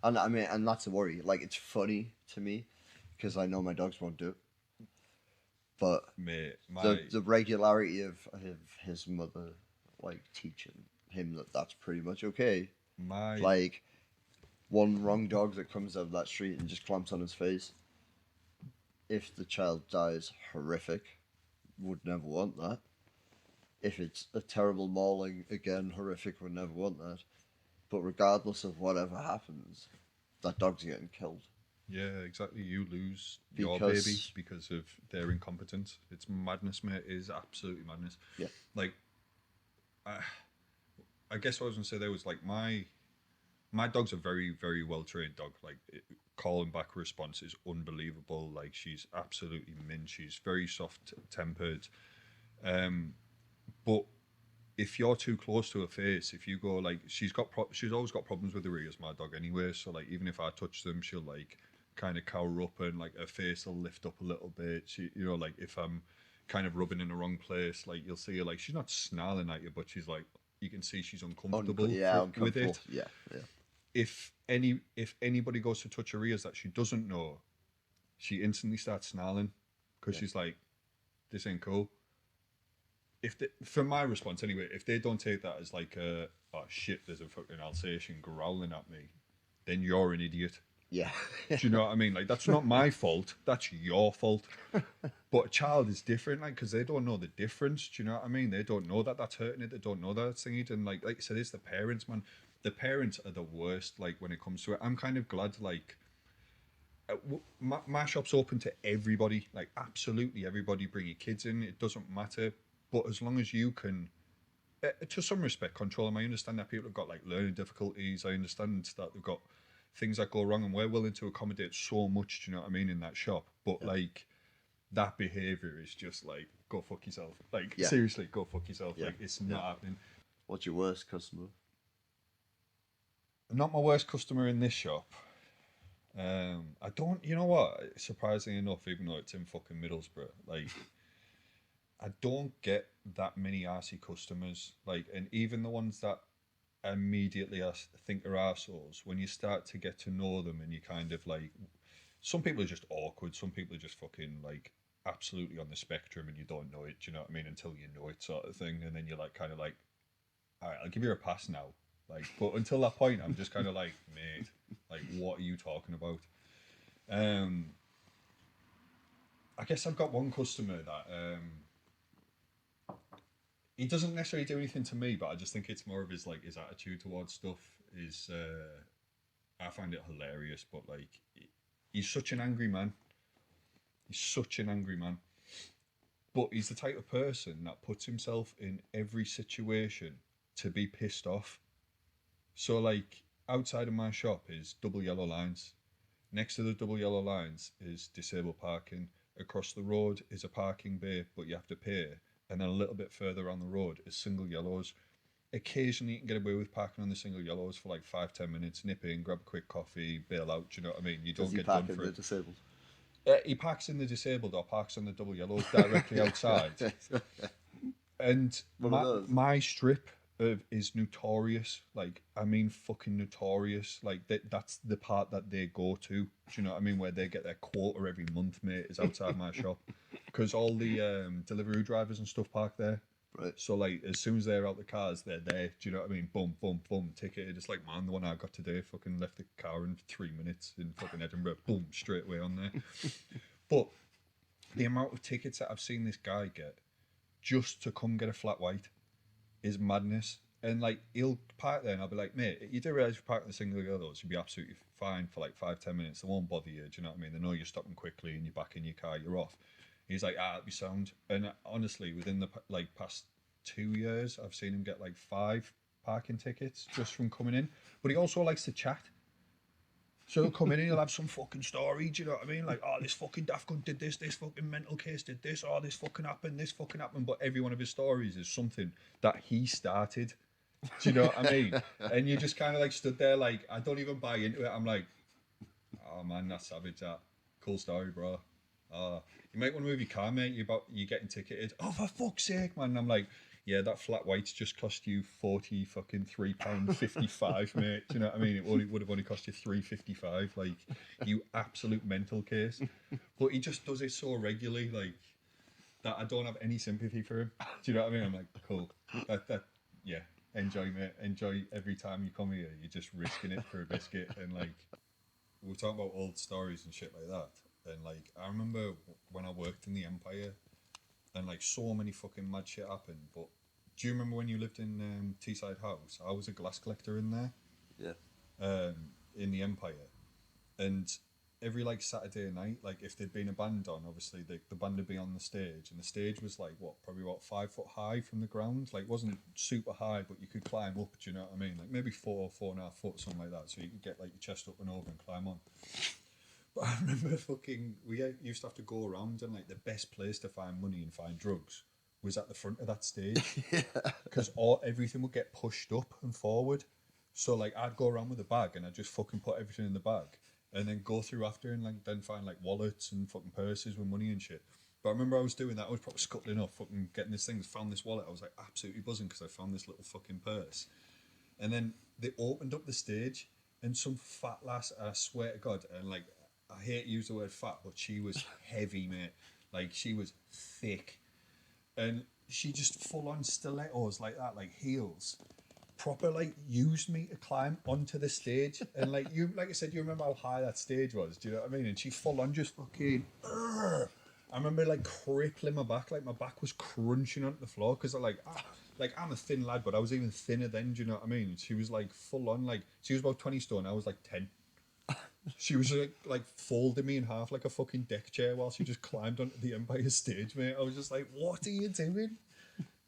And I mean, and that's a worry. Like, it's funny to me because I know my dogs won't do it. But mate, the regularity of his mother, like, teaching him that's pretty much okay. Like, one wrong dog that comes out of that street and just clamps on his face. If the child dies, horrific. Would never want that. If it's a terrible mauling, again, horrific. Would never want that. But regardless of whatever happens, that dog's getting killed. Yeah, exactly. You lose your baby because of their incompetence. It's madness, mate. It is absolutely madness. Yeah. Like, I guess what I was going to say there was, like, my dog's a very, very well-trained dog. Like, calling back response is unbelievable. Like, she's absolutely mint. She's very soft-tempered. But if you're too close to her face, if you go like, she's always got problems with her ears, my dog anyway. So like, even if I touch them, she'll like kind of cower up and like her face will lift up a little bit. She, you know, like if I'm kind of rubbing in the wrong place, like you'll see her like she's not snarling at you, but she's like, you can see she's uncomfortable with it. Yeah, yeah. If anybody goes to touch her ears that she doesn't know, she instantly starts snarling because she's like, this ain't cool. For my response anyway, if they don't take that as like oh shit, there's a fucking Alsatian growling at me, then you're an idiot. Yeah. Do you know what I mean? Like, that's not my fault. That's your fault. But a child is different, like, because they don't know the difference. Do you know what I mean? They don't know that that's hurting it. They don't know that it's thingy. And like I said, it's the parents, man. The parents are the worst. Like when it comes to it, I'm kind of glad. Like, my shop's open to everybody. Like, absolutely everybody. Bring your kids in. It doesn't matter. But as long as you can, to some respect, control them. I understand that people have got like learning difficulties. I understand that they've got things that go wrong, and we're willing to accommodate so much, do you know what I mean, in that shop. But like, that behaviour is just like, go fuck yourself. Like, seriously, go fuck yourself. Like, it's not happening. What's your worst customer? Not my worst customer in this shop. I don't, you know what, surprisingly enough, even though it's in fucking Middlesbrough, like, I don't get that many arsey customers. Like, and even the ones that immediately I think are arseholes, when you start to get to know them and you kind of like, some people are just awkward, some people are just fucking like absolutely on the spectrum and you don't know it, do you know what I mean, until you know it, sort of thing. And then you're like, kind of like, all right, I'll give you a pass now. Like, but until that point, I'm just kind of like, mate, like, what are you talking about? I guess I've got one customer that he doesn't necessarily do anything to me, but I just think it's more of his like his attitude towards stuff is I find it hilarious. But like, he's such an angry man. He's such an angry man. But he's the type of person that puts himself in every situation to be pissed off. So like, outside of my shop is double yellow lines. Next to the double yellow lines is disabled parking. Across the road is a parking bay, but you have to pay. And then a little bit further on the road is single yellows. Occasionally you can get away with parking on the single yellows for like 5-10 minutes, nip in, grab a quick coffee, bail out, do you know what I mean? You don't get done for it. Disabled? He parks in the disabled or parks on the double yellows directly outside. And my strip is notorious. Like, I mean fucking notorious. Like, that's the part that they go to. Do you know what I mean? Where they get their quota every month, mate, is outside my shop. Because all the delivery drivers and stuff park there. Right. So like, as soon as they're out the cars, they're there. Do you know what I mean? Boom, boom, boom, ticketed. It's like, man, the one I got today fucking left the car in 3 minutes in fucking Edinburgh. Boom, straight away on there. But the amount of tickets that I've seen this guy get just to come get a flat white is madness. And like, he'll park there and I'll be like, mate, you do realise you're parking the single yellows, you'll be absolutely fine for like 5-10 minutes. They won't bother you, do you know what I mean? They know you're stopping quickly and you're back in your car, you're off. He's like, it'll be sound. And honestly, within the like past 2 years, I've seen him get like 5 parking tickets just from coming in. But he also likes to chat. So he'll come in and he'll have some fucking story, do you know what I mean? Like, oh, this fucking daft cunt did this fucking mental case did this, oh, this fucking happened. But every one of his stories is something that he started. Do you know what I mean? And you just kind of like stood there like, I don't even buy into it. I'm like, oh man, that's savage, that. Cool story, bro. You might want to move your car, mate. You're getting ticketed. Oh, for fuck's sake, man. And I'm like, yeah, that flat white's just cost you £43.55, mate. Do you know what I mean? It would have only cost you £3.55. Like, you absolute mental case. But he just does it so regularly, like, that I don't have any sympathy for him. Do you know what I mean? I'm like, cool. Yeah. Enjoy, mate. Enjoy every time you come here. You're just risking it for a biscuit. And like, we're talking about old stories and shit like that. And like, I remember when I worked in the Empire, and like, so many fucking mad shit happened. But do you remember when you lived in Teesside House? I was a glass collector in there. Yeah. In the Empire, and every like Saturday night, like if there'd been a band on, obviously the band would be on the stage, and the stage was like probably 5 foot high from the ground. Like, it wasn't super high, but you could climb up. Do you know what I mean? Like maybe 4.5 foot, something like that. So you could get like your chest up and over and climb on. But I remember we used to have to go around, and like the best place to find money and find drugs was at the front of that stage because everything would get pushed up and forward. So like I'd go around with a bag and I'd just fucking put everything in the bag and then go through after and like then find like wallets and fucking purses with money and shit. But I remember I was doing that. I was probably scuttling off, fucking getting this thing. Found this wallet. I was like absolutely buzzing because I found this little fucking purse. And then they opened up the stage and some fat lass, I swear to God, and like I hate to use the word fat, but she was heavy, mate. Like she was thick. And she just full on stilettos like that, like heels. Proper like used me to climb onto the stage. And like I said, you remember how high that stage was, do you know what I mean? And she full on just fucking I remember like crippling my back, like my back was crunching onto the floor because I'm I'm a thin lad, but I was even thinner then, do you know what I mean? She was like full on, like she was about 20 stone, I was like 10. She was like folding me in half like a fucking deck chair while she just climbed onto the Empire stage, mate. I was just like, what are you doing?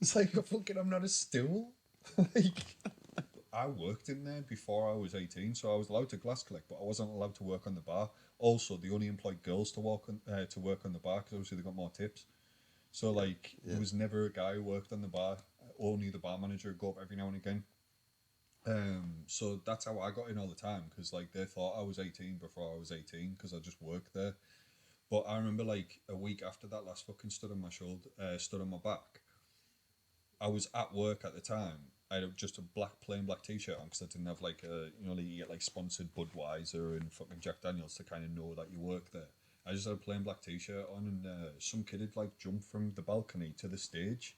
It's like I'm not a stool. Like I worked in there before I was 18, so I was allowed to glass collect, but I wasn't allowed to work on the bar. Also, they only employed girls to work on the bar because obviously they got more tips. So like there was never a guy who worked on the bar. Only the bar manager would go up every now and again. So that's how I got in all the time because like they thought I was 18 before I was 18 because I just worked there. But I remember like a week after that last fucking stood on my back. I was at work at the time. I had just a plain black t-shirt on because I didn't have like you get like sponsored Budweiser and fucking Jack Daniels to kind of know that you work there. I just had a plain black t-shirt on and some kid had like jumped from the balcony to the stage.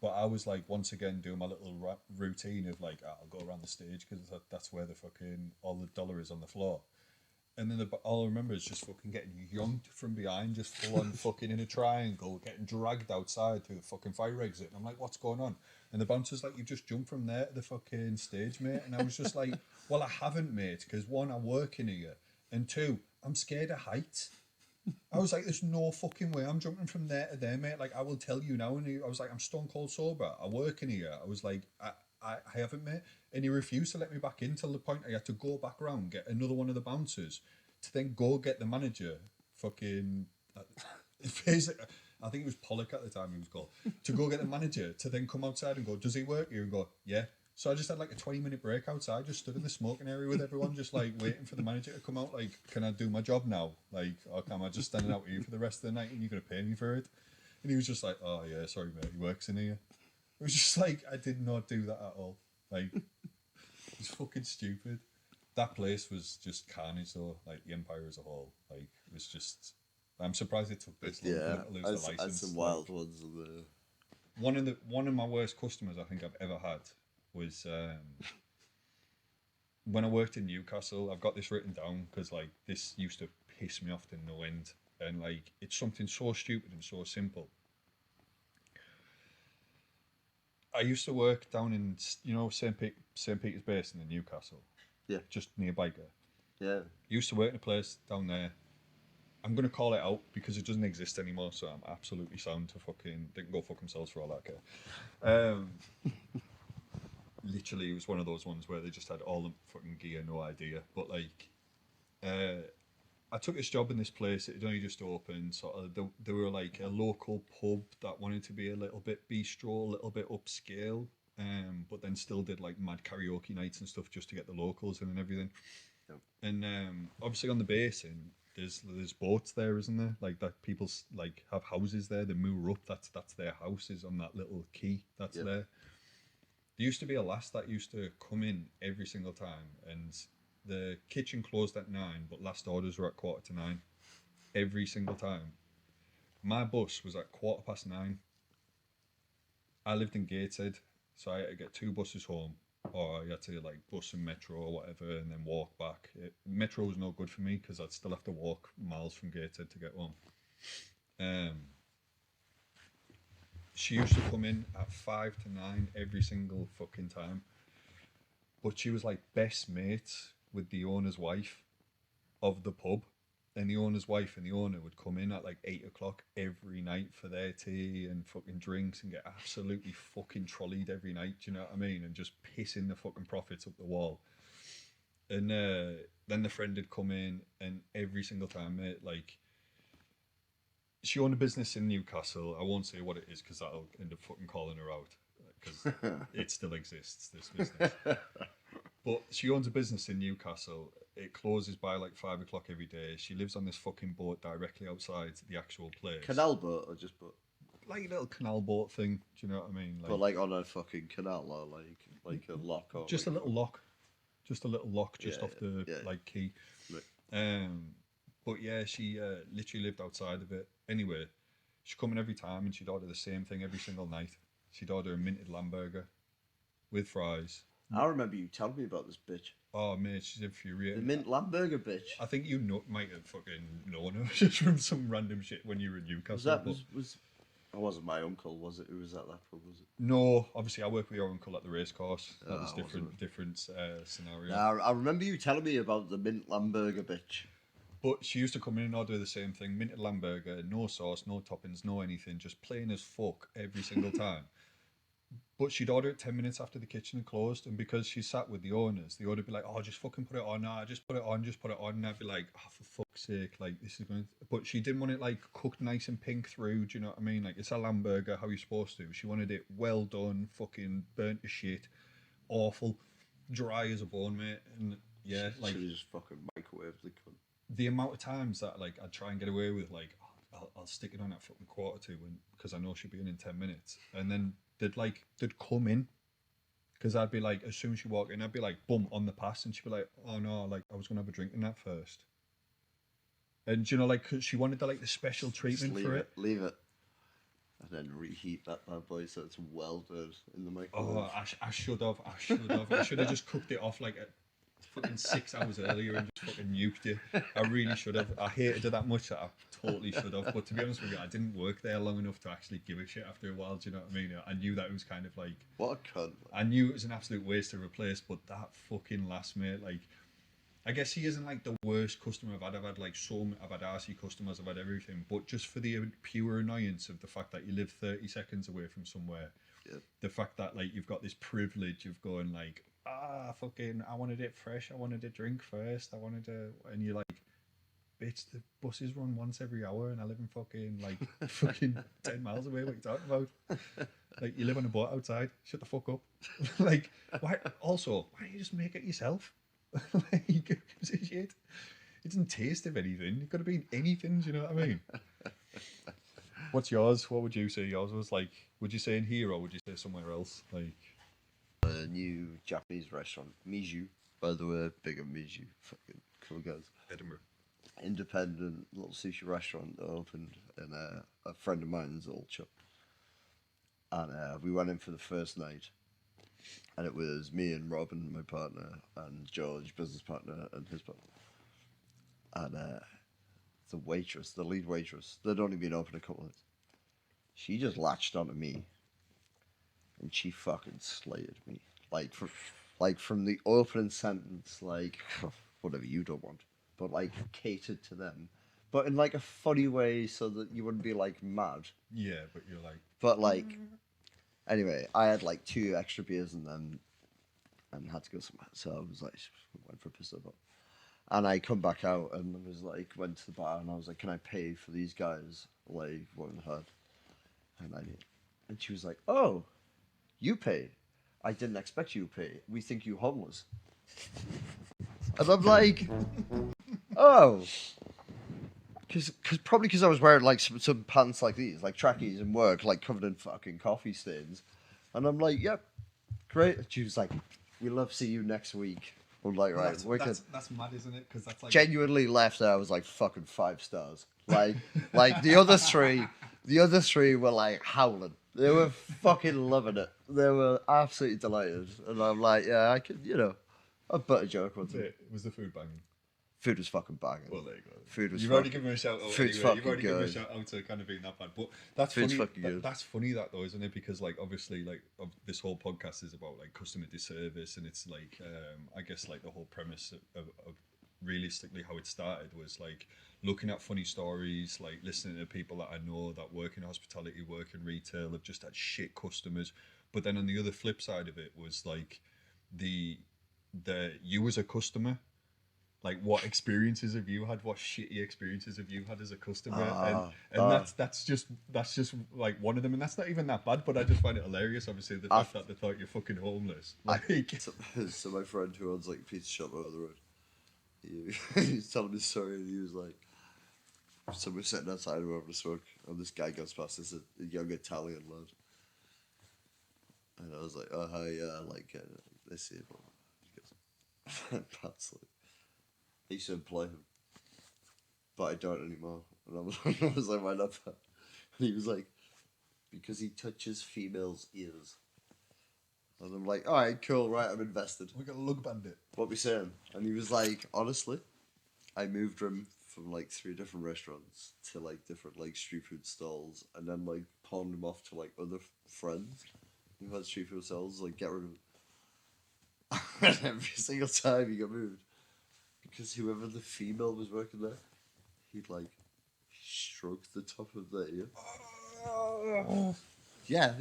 But I was like once again doing my little routine of like I'll go around the stage because that's where the fucking all the dollar is on the floor. And then all I remember is just fucking getting yoinked from behind, just full on fucking in a triangle, getting dragged outside through the fucking fire exit. And I'm like, what's going on? And the bouncer's like, you've just jumped from there to the fucking stage, mate. And I was just like, well, I haven't, mate, because one, I work in here, and two, I'm scared of heights. I was like, there's no fucking way I'm jumping from there to there, mate. Like, I will tell you now. And I was like, I'm stone cold sober. I work in here. I was like, I haven't, mate. And he refused to let me back in till the point I had to go back around, get another one of the bouncers to then go get the manager. Fucking, basically, I think it was Pollock at the time he was called. To go get the manager to then come outside and go, does he work here? And go, yeah. So I just had like a 20-minute break outside, just stood in the smoking area with everyone, just like waiting for the manager to come out. Like, can I do my job now? Like, or am I just standing out here for the rest of the night and you're going to pay me for it? And he was just like, oh yeah, sorry mate, he works in here. It was just like, I did not do that at all. Like, it's fucking stupid. That place was just carnage though, like the Empire as a whole. Like, it was just, I'm surprised it took this long for them to lose the license. I had some wild ones in there. One of my worst customers I think I've ever had was when I worked in Newcastle. I've got this written down because like this used to piss me off to no end, and like it's something so stupid and so simple. I used to work down in St. Peter's Basin in Newcastle. Yeah. Just near Biker. Yeah. Used to work in a place down there. I'm gonna call it out because it doesn't exist anymore, so I'm absolutely sound to fucking. They can go fuck themselves for all that care. Literally, it was one of those ones where they just had all the fucking gear, no idea. But like, I took this job in this place. It had only just opened. Sort of, they were like a local pub that wanted to be a little bit bistro, a little bit upscale, but then still did like mad karaoke nights and stuff just to get the locals in and everything. Yep. And obviously on the basin, there's boats there, isn't there? Like that people like have houses there. They moor up. That's their houses on that little quay that's there. There used to be a lass that used to come in every single time, and the kitchen closed at 9, but last orders were at 9:15. Every single time. My bus was at 9:15. I lived in Gateshead, so I had to get 2 buses home, or I had to like bus and metro or whatever, and then walk back. Metro was no good for me because I'd still have to walk miles from Gateshead to get home. She used to come in at 5 to 9 every single fucking time. But she was like best mates with the owner's wife of the pub. And the owner's wife and the owner would come in at like 8 o'clock every night for their tea and fucking drinks and get absolutely fucking trolleyed every night, do you know what I mean? And just pissing the fucking profits up the wall. And then the friend would come in, and every single time, mate, like, she owned a business in Newcastle. I won't say what it is because that'll end up fucking calling her out because it still exists, this business. But she owns a business in Newcastle. It closes by like 5 o'clock every day. She lives on this fucking boat directly outside the actual place. Canal boat or just boat? Like a little canal boat thing. Do you know what I mean? But like on a fucking canal or like a lock or just like a little lock. Just a little lock just Yeah, off the yeah. like quay. Right. But yeah, she literally lived outside of it. Anyway, she'd come in every time and she'd order the same thing every single night. She'd order a minted lamb burger with fries. I remember you telling me about this bitch. Oh mate, she's The infuriating. mint lamb burger bitch. I think you might have fucking known her just from some random shit when you were in Newcastle. Was that but- was it wasn't my uncle, was it? Who was at that pub, was it? No, obviously I work with your uncle at the race course. That was Oh, different scenario. Nah, I remember you telling me about the mint lamb burger bitch. But she used to come in and order the same thing, minted lamb burger, no sauce, no toppings, no anything, just plain as fuck every single time. But she'd order it 10 minutes after the kitchen had closed, and because she sat with the owners, the owner would be like, oh, just fucking put it on, nah, just put it on. And I'd be like, oh, for fuck's sake, like, this is going to... But she didn't want it, like, cooked nice and pink through, do you know what I mean? Like, it's a lamb burger, how you're supposed to. She wanted it well done, fucking burnt to shit, awful, dry as a bone, mate. And, yeah, like... Should have just fucking microwaved the cunt. The amount of times that, like, I'd try and get away with, like, I'll stick it on at fucking 1:45 because I know she'll be in 10 minutes. And then they'd come in because I'd be like, as soon as she walked in, I'd be like, boom, on the pass. And she'd be like, oh no, like, I was going to have a drink in that first. And, you know, like, 'cause she wanted the special treatment Just for it. Leave it. And then reheat that bad boy so it's well done in the microwave. Oh, I should have. I should have just cooked it off like fucking 6 hours earlier and just fucking nuked it. I really should have. I hated it that much that I totally should have. But to be honest with you, I didn't work there long enough to actually give a shit after a while. Do you know what I mean? I knew that it was kind of like... What a cunt. I knew it was an absolute waste to replace, but that fucking last mate, like... I guess he isn't like the worst customer I've had. I've had like I've had RC customers, I've had everything. But just for the pure annoyance of the fact that you live 30 seconds away from somewhere. Yeah. The fact that like you've got this privilege of going like, fucking, I wanted it fresh, I wanted a drink first, and you're like, bitch, the buses run once every hour and I live in fucking like fucking 10 miles away, what are you talking about? Like, you live on a boat outside, shut the fuck up. Like, why don't you just make it yourself? Like, who gives a shit? It doesn't taste of anything, it could have been anything, do you know what I mean? What's yours? What would you say yours was like? Would you say in here or would you say somewhere else? Like, A new Japanese restaurant, Miju, by the way, big of Miju, fucking cool guys. Edinburgh. Independent little sushi restaurant that opened in a friend of mine's old shop. And we went in for the first night. And it was me and Robin, my partner, and George, business partner, and his partner. And the waitress, the lead waitress, they'd only been open a couple of days. She just latched onto me. And she fucking slated me. Like from the opening sentence, like, whatever you don't want. But like catered to them. But in like a funny way so that you wouldn't be like mad. Yeah, but you're like... But like, anyway, I had like 2 extra beers and had to go somewhere. So I was like, went for a piss up. And I come back out and I was like, went to the bar and I was like, can I pay for these guys? Like, what we had. And she was like, oh, you pay. I didn't expect you to pay. We think you homeless. And I'm like, oh. Probably because I was wearing like some pants like these, like trackies in work, like covered in fucking coffee stains. And I'm like, yep, great. And she was like, we love to see you next week. I'm like, right, wicked. That's mad, isn't it? Because that's like... Genuinely left there, I was like fucking 5 stars. Like the other three were like howling. They were fucking loving it. They were absolutely delighted. And I'm like, yeah, I could, a butter joke once. Was the food banging? Food was fucking banging. Well, there you go. Food was You've fucking... already given her a shout out Food's anyway. You've fucking already given her a good. shout out to kind of being that bad. But that's Food's funny. fucking good. That's funny that though, isn't it? Because like obviously like this whole podcast is about like customer disservice, and it's like I guess like the whole premise of realistically how it started was like looking at funny stories, like listening to people that I know that work in hospitality, work in retail, have just had shit customers. But then on the other flip side of it was like the you as a customer, like what experiences have you had? What shitty experiences have you had as a customer? That's just like one of them, and that's not even that bad. But I just find it hilarious. Obviously, the fact that they thought you're fucking homeless. Like, so my friend who owns like a pizza shop over the road, he was telling me a story, and he was like, so we're sitting outside and we're having a smoke, and this guy goes past, this a young Italian lad, and I was like, oh hi, yeah, like this here, but he goes, Pat's like, I used to employ him, but I don't anymore. And I was like, why not, Pat? And he was like, because he touches females' ears. And I'm like, all right, cool, right, I'm invested. we got a Lug Bandit. What we saying? And he was like, honestly, I moved him from like 3 different restaurants to like different like street food stalls, and then like pawned him off to like other friends who had street food stalls, like get rid of him. And every single time he got moved, because whoever the female was working there, he'd like stroke the top of their ear. Yeah.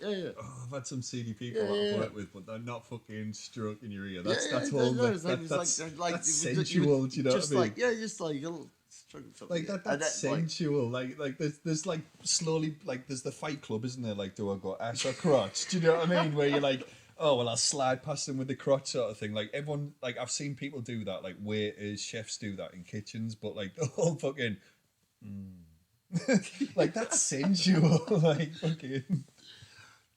Oh, I've had some CD people that I've worked with, but they're not fucking stroking your ear. That's that's sensual. Do you know what I mean? Like, yeah, just like a little like that's sensual. Like there's like slowly, like there's the Fight Club, isn't there? Like, do I go ass or crotch? Do you know what I mean? Where you're like, oh well, I'll slide past them with the crotch sort of thing. Like everyone, like I've seen people do that. Like waiters, chefs do that in kitchens, but like the whole fucking. Like that's sensual. Like fucking.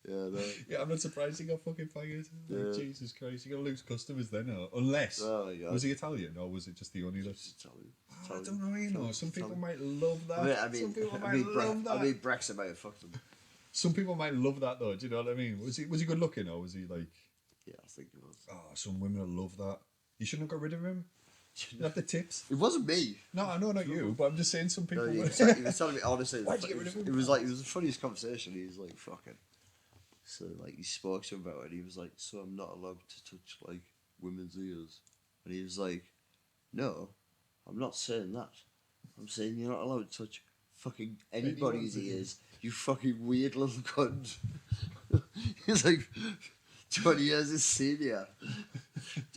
Yeah, no. Yeah, I'm not surprised he got fucking fired. Like, Jesus Christ, you're gonna lose customers then, or unless was he Italian or was it just the only? Italian. I don't know. You know, some people might love that. Some people might love that. I mean, Brexit might have fucked him. Some people might love that though. Do you know what I mean? Was he good looking or was he like? Yeah, I think he was. Oh, some women will love that. You shouldn't have got rid of him. You have the tips. It wasn't me. No, I know not you, but I'm just saying some people. No, he was telling me honestly. Why'd you get rid of him? It was like, it was the funniest conversation. He was like, fucking. So like he spoke to him about it. And he was like, so I'm not allowed to touch like women's ears, and he was like, no, I'm not saying that. I'm saying you're not allowed to touch fucking anybody's ears. You fucking weird little cunt. He's like 20 years his senior.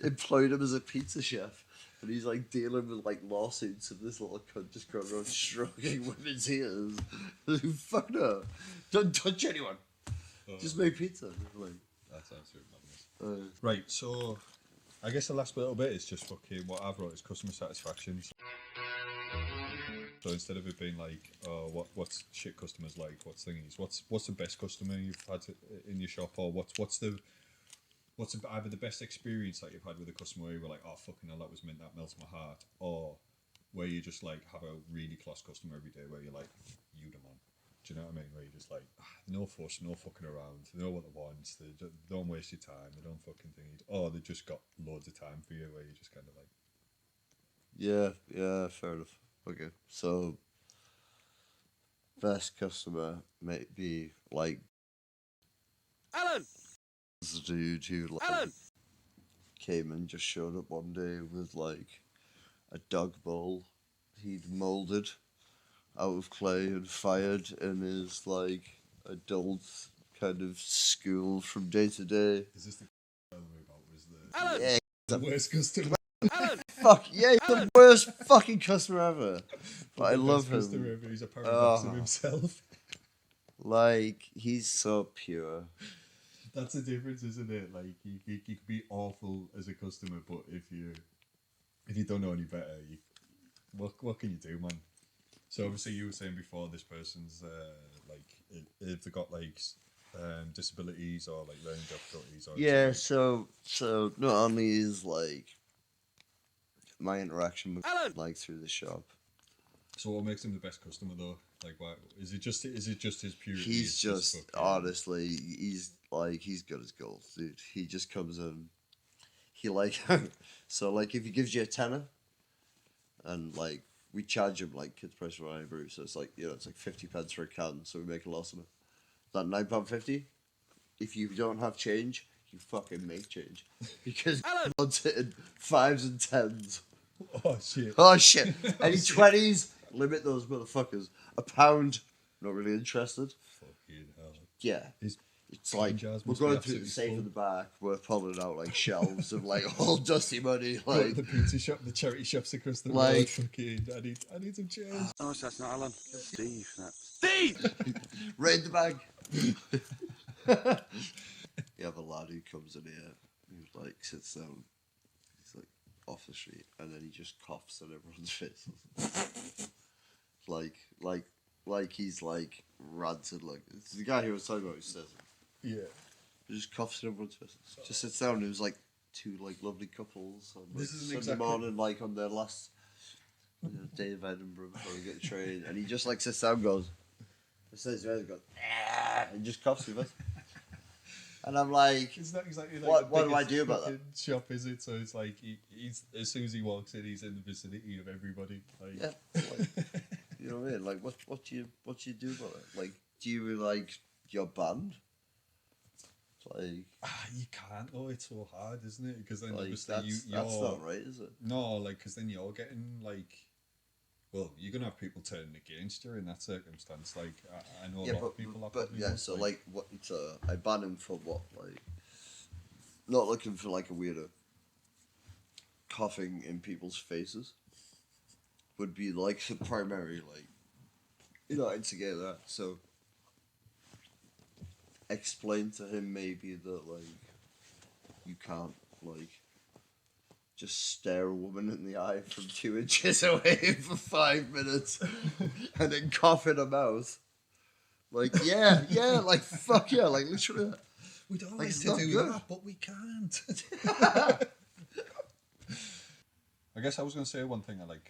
Employed him as a pizza chef. And he's like dealing with like lawsuits and this little cunt just going around stroking women's ears. Fuck no. Don't touch anyone. Just make pizza. Like, that's absolute madness. Right, so I guess the last little bit is just fucking what I've wrote is customer satisfaction. So instead of it being like, oh, what's shit customers like, what's thingies, what's the best customer you've had in your shop, or what's either the best experience that you've had with a customer where you were like, oh fucking hell, that was mint, that melts my heart, or where you just like have a really class customer every day where you're like, you the man. Do you know what I mean? Where you're just like, no fuss, no fucking around, they know what they want, they don't waste your time, they don't fucking think, or they just got loads of time for you where you're just kind of like. Yeah, fair enough. Okay, so best customer might be like Alan. This dude who like Alan came and just showed up one day with like a dog bowl he'd moulded out of clay and fired in his like adult kind of school from day to day. Is this the about was Alan. Yeah, the worst customer? Alan. fuck yeah, he's the worst fucking customer ever. But I love him. Customer ever. He's a paradox of himself. Like he's so pure. That's the difference, isn't it? Like you could be awful as a customer, but if you don't know any better, what can you do, man? So obviously you were saying before this person's like if they got like disabilities or like learning difficulties or Yeah, so not only is like my interaction with Alan. like through the shop. So what makes him the best customer though? Like why is it just his purity? He's just honestly he's good as gold, dude. He just comes in. He like so like if he gives you a tenner, and like we charge him like kids price for our brew, so it's like it's like 50 pence for a can, so we make a loss on it. That £9.50. If you don't have change, you fucking make change because odds hitting 5s and 10s. Oh shit! Any 20s? Limit those motherfuckers. £1, not really interested. Fucking hell. Yeah. It's like jars we're must be going through the absolutely safe full. in the back. We're pulling out like shelves of like old dusty money. Go to Like the pizza shop, the charity shops across the road. Like- Fucking, I need some chairs. No, that's not Alan. Steve. Steve! raid the bag. You have a lad who comes in here, who like sits down. He's like off the street, and then he just coughs at everyone's faces. like he's like ranted. Like it's the guy who was talking about who says it. Yeah. He just coughs at everyone's faces. Just sits down. And it was like two like lovely couples on like, This isn't Sunday exactly- morning, like on their last day of Edinburgh before they get the train, and he just like sits down, and goes, says and goes, and just coughs with us. And I'm like, It's not exactly like What- the what do I biggest do about fucking shop, is it? So it's like he's as soon as he walks in, he's in the vicinity of everybody. Like, yeah, like, you know what I mean? Like, what do you do about it? Like, do you like your band? It's like, you can't though. It's so hard, isn't it? Because then like obviously that's you're not right, is it? no, like because then you're getting like, well, you're gonna have people turning against you in that circumstance. Like I know a lot of people. but probably yeah. would, So like, what? I ban him for what? Like, not looking for like a weirdo. Coughing in people's faces would be like the primary like, instigate that. So explain to him maybe that like you can't like just stare a woman in the eye from 2 inches away for 5 minutes and then cough in her mouth. Like yeah, like fuck yeah, like literally. we'd all Like, like it's to not do good. that, but we can't. I guess I was going to say one thing. I like.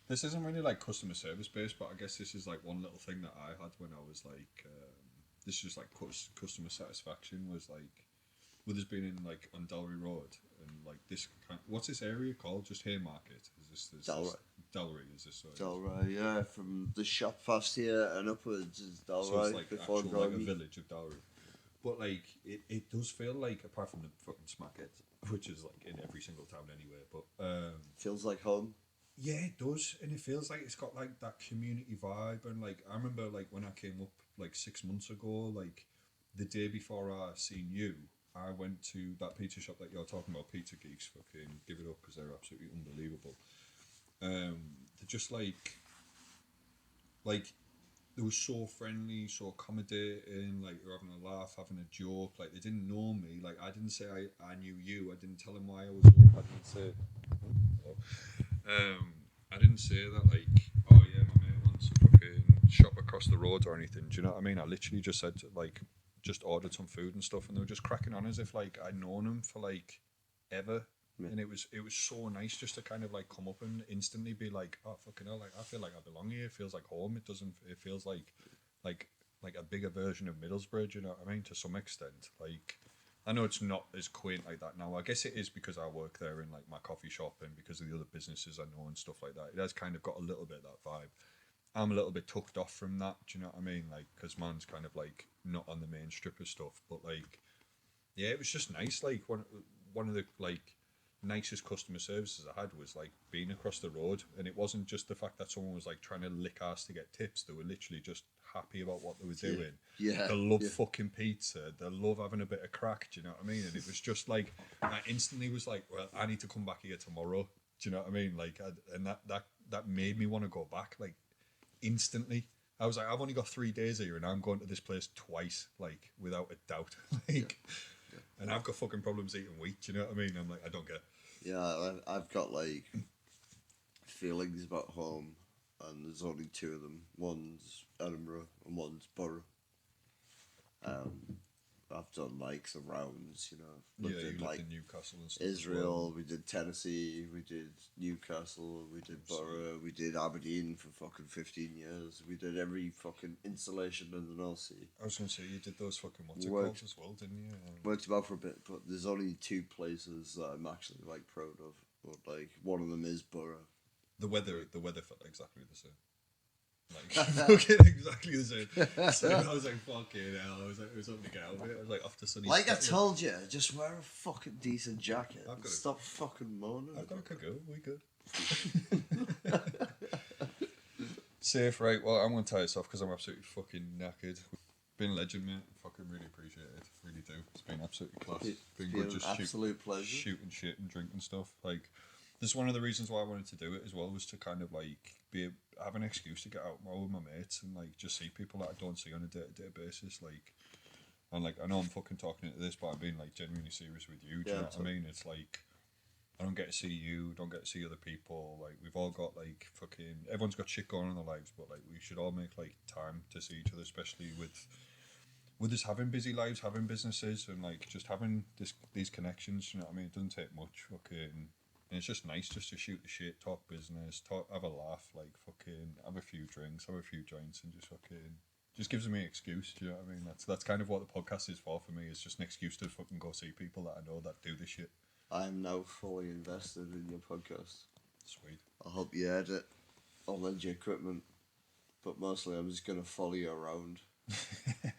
This isn't really like customer service based, but I guess this is like one little thing that I had when I was like. This is just like customer satisfaction was like. With us being in like on Dalry Road and like this. What's this area called? Just Haymarket? Is this Dalry. Dalry is this? So Dalry, yeah, from the shop past here and upwards is Dalry So it's like before actual like a going. village of Dalry. But like it does feel like, apart from the fucking Smacket, which is like in every single town anyway, but Feels like home. yeah, it does, and it feels like it's got like that community vibe. And like I remember like when I came up like 6 months ago, like the day before I seen you, I went to that pizza shop that you're talking about, Pizza Geeks. Fucking give it up because they're absolutely unbelievable. They're just like they were so friendly, so accommodating. Like they were having a laugh, having a joke. Like they didn't know me. Like I didn't say I knew you. I didn't tell them why I was up. I didn't say. I didn't say that like, oh yeah, my mate wants to fucking shop across the road or anything. Do you know what I mean? I literally just said like, just ordered some food and stuff, and they were just cracking on as if like I'd known them for like ever. Yeah. And it was so nice just to kind of like come up and instantly be like, oh fucking hell, like I feel like I belong here. It feels like home. It feels like a bigger version of Middlesbrough, you know what I mean, to some extent. Like I know it's not as quaint like that now. I guess it is because I work there in like my coffee shop and because of the other businesses I know and stuff like that. It has kind of got a little bit of that vibe. I'm a little bit tucked off from that, do you know what I mean? Like, because mine's kind of like not on the main strip of stuff, but like, yeah, it was just nice. Like one of the like nicest customer services I had was like being across the road, and it wasn't just the fact that someone was like trying to lick ass to get tips. They were literally just happy about what they were doing. Yeah. They love fucking pizza. They love having a bit of crack. Do you know what I mean? And it was just like I instantly was like, well, I need to come back here tomorrow. Do you know what I mean? Like, and that made me want to go back. Like. Instantly, I was like, I've only got 3 days here, and I'm going to this place twice, like without a doubt. Like, and I've got fucking problems eating wheat. Do you know what I mean? I'm like, I don't get. Yeah, I've got like feelings about home, and there's only two of them. One's Edinburgh and one's Borough. I've done like some rounds, you know. Yeah, you in, lived like in Newcastle and stuff. as Israel, well. we did Tennessee, we did Newcastle, we did Borough, we did Aberdeen for fucking 15 years. We did every fucking installation in the North Sea. I was gonna say you did those fucking what's it Worked- called as well, didn't you? Worked about for a bit, but there's only two places that I'm actually like proud of. But like one of them is Borough. The weather felt exactly the same. Like fucking exactly the same. So I was like, fucking hell. I was like, it was something to get out of it. I was like, off to sunny. Like I Scotland. told you, just wear a fucking decent jacket. I've And got a- stop fucking moaning. I've got a cagoo. We good. Safe, right? Well, I'm gonna tie this off because I'm absolutely fucking knackered. Been a legend, mate. Fucking really appreciate it. Really do. It's been absolutely class. It's Been been good just an absolute pleasure. shooting shit and drinking stuff. Like, this is one of the reasons why I wanted to do it as well, was to kind of like have an excuse to get out more with my mates and like just see people that I don't see on a day-to-day basis. Like, and like, I know I'm fucking talking into this, but I'm being like genuinely serious with you. Do you know what I mean? It's like, I don't get to see you, don't get to see other people. Like, we've all got like fucking, everyone's got shit going on in their lives, but like, we should all make like time to see each other, especially with us having busy lives, having businesses, and like just having these connections. You know what I mean? It doesn't take much. Fucking, and it's just nice just to shoot the shit, talk business, have a laugh, like fucking have a few drinks, have a few joints, and just fucking just gives me an excuse. Do you know what I mean? That's kind of what the podcast is for me. It's just an excuse to fucking go see people that I know that do this shit. I am now fully invested in your podcast. Sweet. I'll help you edit. I'll lend you equipment. But mostly I'm just going to follow you around.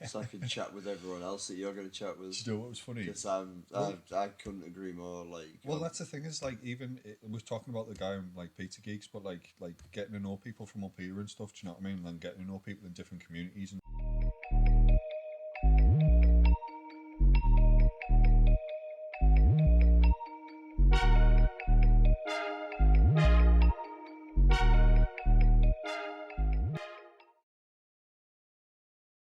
So I can chat with everyone else that you're going to chat with. Do you know what was funny? Because I couldn't agree more. Like, well, that's the thing is like even it was talking about the guy on like Pizza Geeks, but like getting to know people from up here and stuff. Do you know what I mean? And getting to know people in different communities and